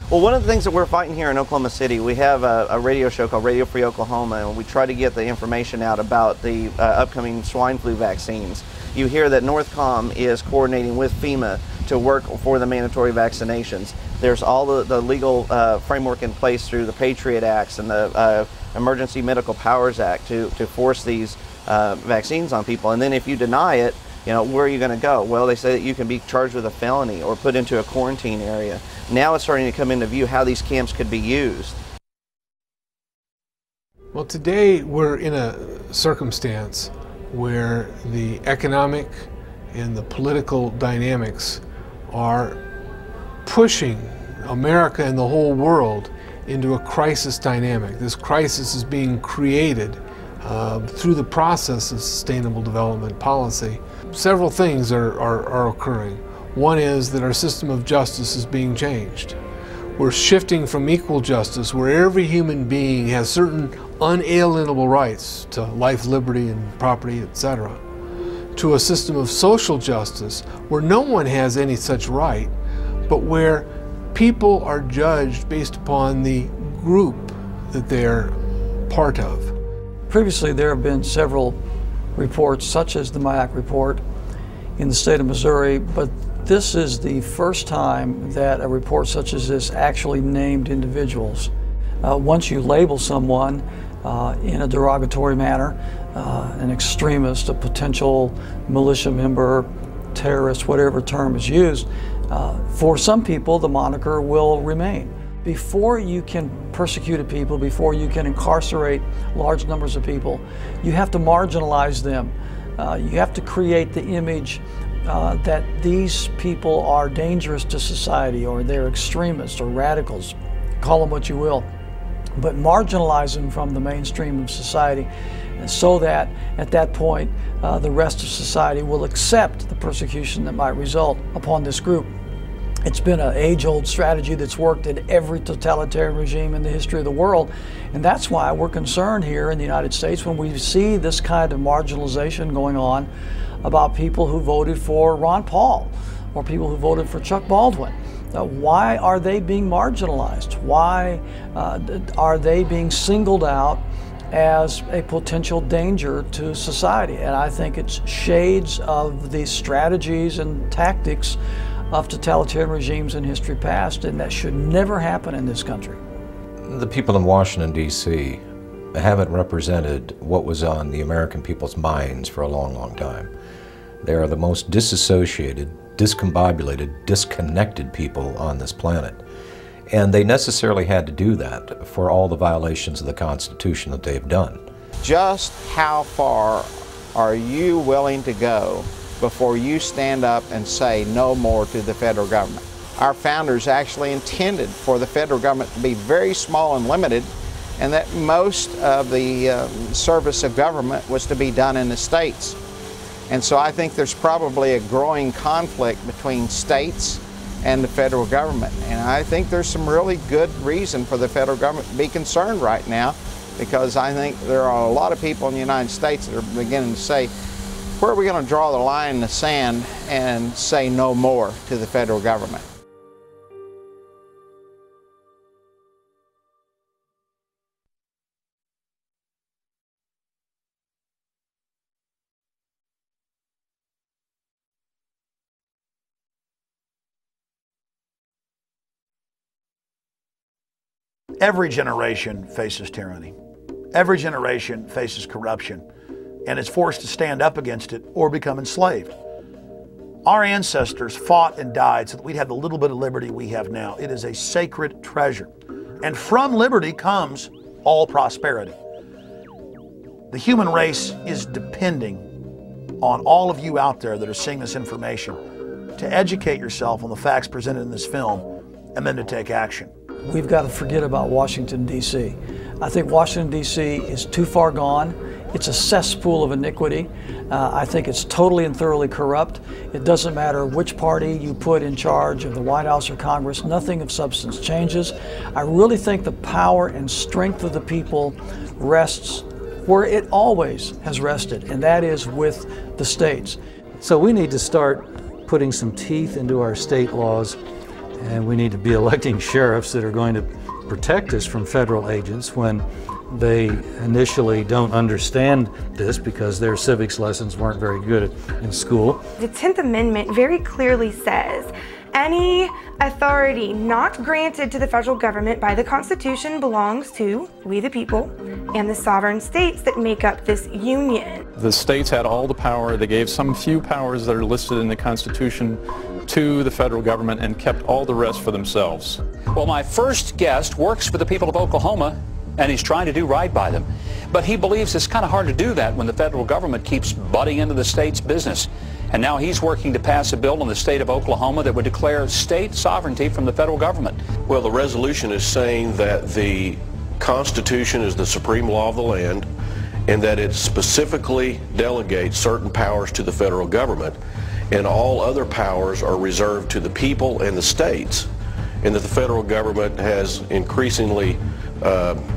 Well, one of the things that we're fighting here in Oklahoma City, we have a radio show called Radio Free Oklahoma, and we try to get the information out about the upcoming swine flu vaccines. You hear that Northcom is coordinating with FEMA to work for the mandatory vaccinations. There's all the legal framework in place through the Patriot Acts and the Emergency Medical Powers Act to force these vaccines on people. And then if you deny it, you know, where are you going to go? Well, they say that you can be charged with a felony or put into a quarantine area. Now it's starting to come into view how these camps could be used. Well, today we're in a circumstance where the economic and the political dynamics are pushing America and the whole world into a crisis dynamic. This crisis is being created through the process of sustainable development policy. Several things are occurring. One is that our system of justice is being changed. We're shifting from equal justice, where every human being has certain unalienable rights to life, liberty, and property, etc., to a system of social justice where no one has any such right, but where people are judged based upon the group that they're part of. Previously, there have been several reports, such as the MIAC report in the state of Missouri, but this is the first time that a report such as this actually named individuals. Once you label someone in a derogatory manner, an extremist, a potential militia member, terrorist, whatever term is used, for some people the moniker will remain. Before you can persecute people, before you can incarcerate large numbers of people, you have to marginalize them. You have to create the image that these people are dangerous to society, or they're extremists or radicals, call them what you will, but marginalize them from the mainstream of society so that at that point the rest of society will accept the persecution that might result upon this group. It's been an age-old strategy that's worked in every totalitarian regime in the history of the world, and that's why we're concerned here in the United States when we see this kind of marginalization going on about people who voted for Ron Paul or people who voted for Chuck Baldwin. Why are they being marginalized? Why are they being singled out as a potential danger to society. And I think it's shades of the strategies and tactics of totalitarian regimes in history past, and that should never happen in this country. The people in Washington, D.C. haven't represented what was on the American people's minds for a long, long time. They are the most disassociated, discombobulated, disconnected people on this planet. And they necessarily had to do that for all the violations of the Constitution that they've done. Just how far are you willing to go before you stand up and say no more to the federal government? Our founders actually intended for the federal government to be very small and limited, and that most of the service of government was to be done in the states. And so I think there's probably a growing conflict between states and the federal government. And I think there's some really good reason for the federal government to be concerned right now, because I think there are a lot of people in the United States that are beginning to say, where are we going to draw the line in the sand and say no more to the federal government? Every generation faces tyranny. Every generation faces corruption and is forced to stand up against it or become enslaved. Our ancestors fought and died so that we'd have the little bit of liberty we have now. It is a sacred treasure. And from liberty comes all prosperity. The human race is depending on all of you out there that are seeing this information to educate yourself on the facts presented in this film and then to take action. We've got to forget about Washington, D.C. I think Washington, D.C. is too far gone. It's a cesspool of iniquity. I think it's totally and thoroughly corrupt. It doesn't matter which party you put in charge of the White House or Congress, nothing of substance changes. I really think the power and strength of the people rests where it always has rested, and that is with the states. So we need to start putting some teeth into our state laws, and we need to be electing sheriffs that are going to protect us from federal agents when they initially don't understand this because their civics lessons weren't very good in school. The 10th Amendment very clearly says any authority not granted to the federal government by the Constitution belongs to we the people and the sovereign states that make up this union. The states had all the power. They gave some few powers that are listed in the Constitution to the federal government and kept all the rest for themselves. Well, my first guest works for the people of Oklahoma, and he's trying to do right by them. But he believes it's kind of hard to do that when the federal government keeps butting into the state's business. And now he's working to pass a bill in the state of Oklahoma that would declare state sovereignty from the federal government. Well, the resolution is saying that the Constitution is the supreme law of the land and that it specifically delegates certain powers to the federal government, and all other powers are reserved to the people and the states, and that the federal government has increasingly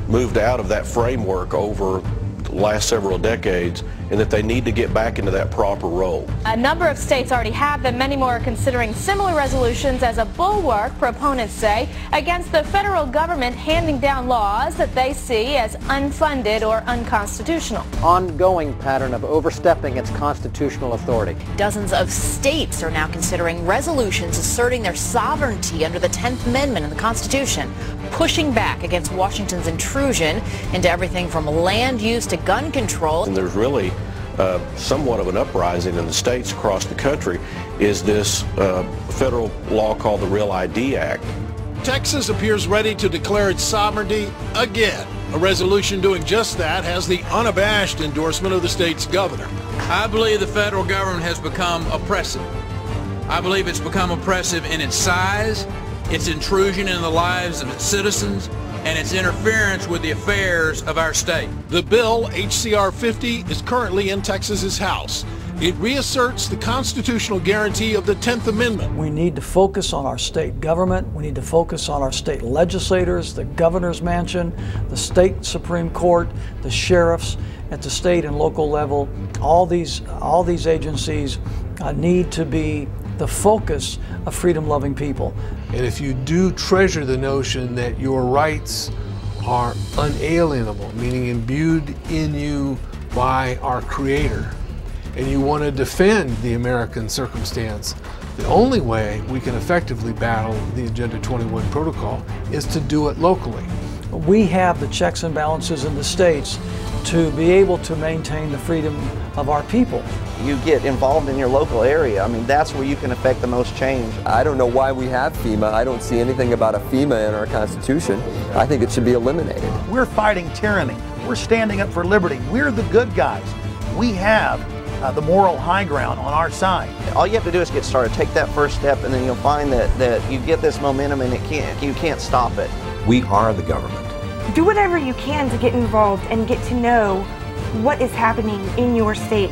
moved out of that framework over the last several decades, and that they need to get back into that proper role. A number of states already have them. Many more are considering similar resolutions as a bulwark, proponents say, against the federal government handing down laws that they see as unfunded or unconstitutional. Ongoing pattern of overstepping its constitutional authority. Dozens of states are now considering resolutions asserting their sovereignty under the 10th Amendment in the Constitution, pushing back against Washington's intrusion into everything from land use to gun control. And there's really somewhat of an uprising in the states across the country is this federal law called the Real ID Act. Texas appears ready to declare its sovereignty again. A resolution doing just that has the unabashed endorsement of the state's governor. I believe the federal government has become oppressive. I believe it's become oppressive in its size, its intrusion in the lives of its citizens, and its interference with the affairs of our state. The bill, HCR 50, is currently in Texas's House. It reasserts the constitutional guarantee of the 10th Amendment. We need to focus on our state government. We need to focus on our state legislators, the governor's mansion, the state Supreme Court, the sheriffs at the state and local level. All these agencies need to be the focus of freedom-loving people. And if you do treasure the notion that your rights are unalienable, meaning imbued in you by our Creator, and you want to defend the American circumstance, the only way we can effectively battle the Agenda 21 protocol is to do it locally. We have the checks and balances in the states to be able to maintain the freedom of our people. You get involved in your local area. I mean, that's where you can affect the most change. I don't know why we have FEMA. I don't see anything about a FEMA in our Constitution. I think it should be eliminated. We're fighting tyranny. We're standing up for liberty. We're the good guys. We have the moral high ground on our side. All you have to do is get started. Take that first step, and then you'll find that you get this momentum, and you can't stop it. We are the government. Do whatever you can to get involved and get to know what is happening in your state.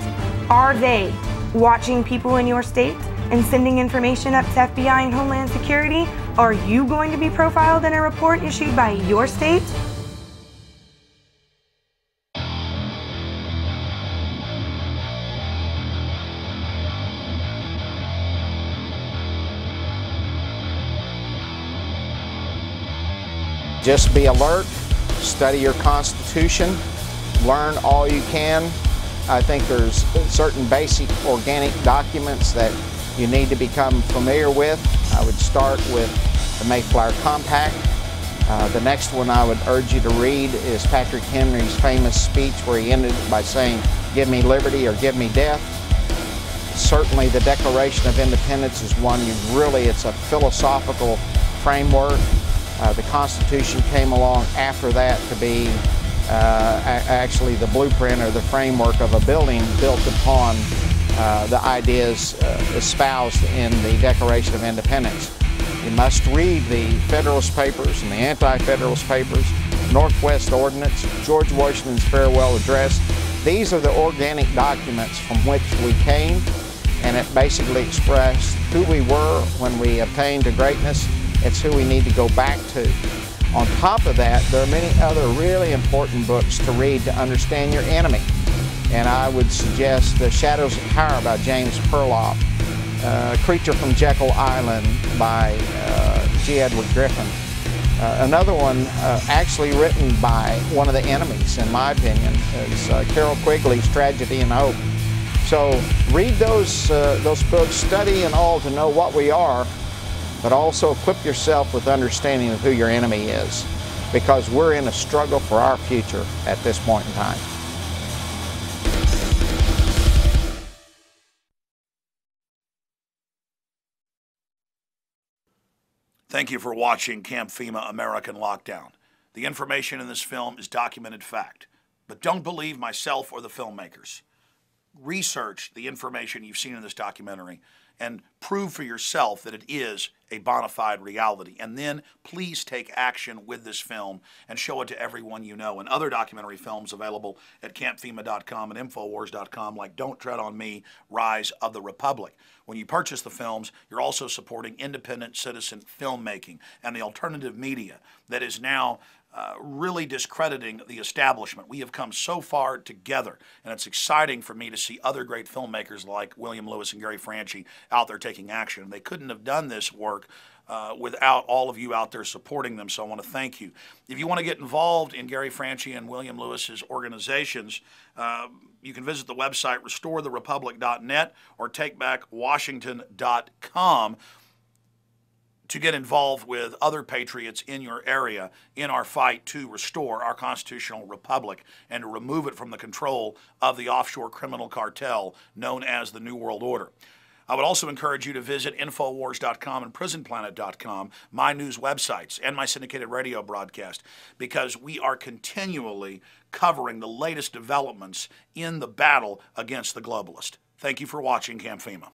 Are they watching people in your state and sending information up to FBI and Homeland Security? Are you going to be profiled in a report issued by your state? Just be alert, study your Constitution, learn all you can. I think there's certain basic organic documents that you need to become familiar with. I would start with the Mayflower Compact. The next one I would urge you to read is Patrick Henry's famous speech where he ended by saying, "Give me liberty or give me death." Certainly the Declaration of Independence is one it's a philosophical framework. The Constitution came along after that to be actually the blueprint or the framework of a building built upon the ideas espoused in the Declaration of Independence. You must read the Federalist Papers and the Anti-Federalist Papers, Northwest Ordinance, George Washington's Farewell Address. These are the organic documents from which we came, and it basically expressed who we were when we attained to greatness. It's who we need to go back to. On top of that, there are many other really important books to read to understand your enemy. And I would suggest The Shadows of Power by James Perloff, Creature from Jekyll Island by G. Edward Griffin. Another one actually written by one of the enemies, in my opinion, is Carol Quigley's Tragedy and Hope. So read those books, study and all to know what we are, but also equip yourself with understanding of who your enemy is, because we're in a struggle for our future at this point in time. Thank you for watching Camp FEMA American Lockdown. The information in this film is documented fact, but don't believe myself or the filmmakers. Research the information you've seen in this documentary and prove for yourself that it is a bona fide reality. And then please take action with this film and show it to everyone you know. And other documentary films available at campfema.com and infowars.com, like Don't Tread on Me, Rise of the Republic. When you purchase the films, you're also supporting independent citizen filmmaking and the alternative media that is now really discrediting the establishment. We have come so far together, and it's exciting for me to see other great filmmakers like William Lewis and Gary Franchi out there taking action. They couldn't have done this work without all of you out there supporting them, so I want to thank you. If you want to get involved in Gary Franchi and William Lewis's organizations, you can visit the website restoretherepublic.net or takebackwashington.com to get involved with other patriots in your area in our fight to restore our constitutional republic and to remove it from the control of the offshore criminal cartel known as the New World Order. I would also encourage you to visit Infowars.com and PrisonPlanet.com, my news websites, and my syndicated radio broadcast, because we are continually covering the latest developments in the battle against the globalist. Thank you for watching Camp FEMA.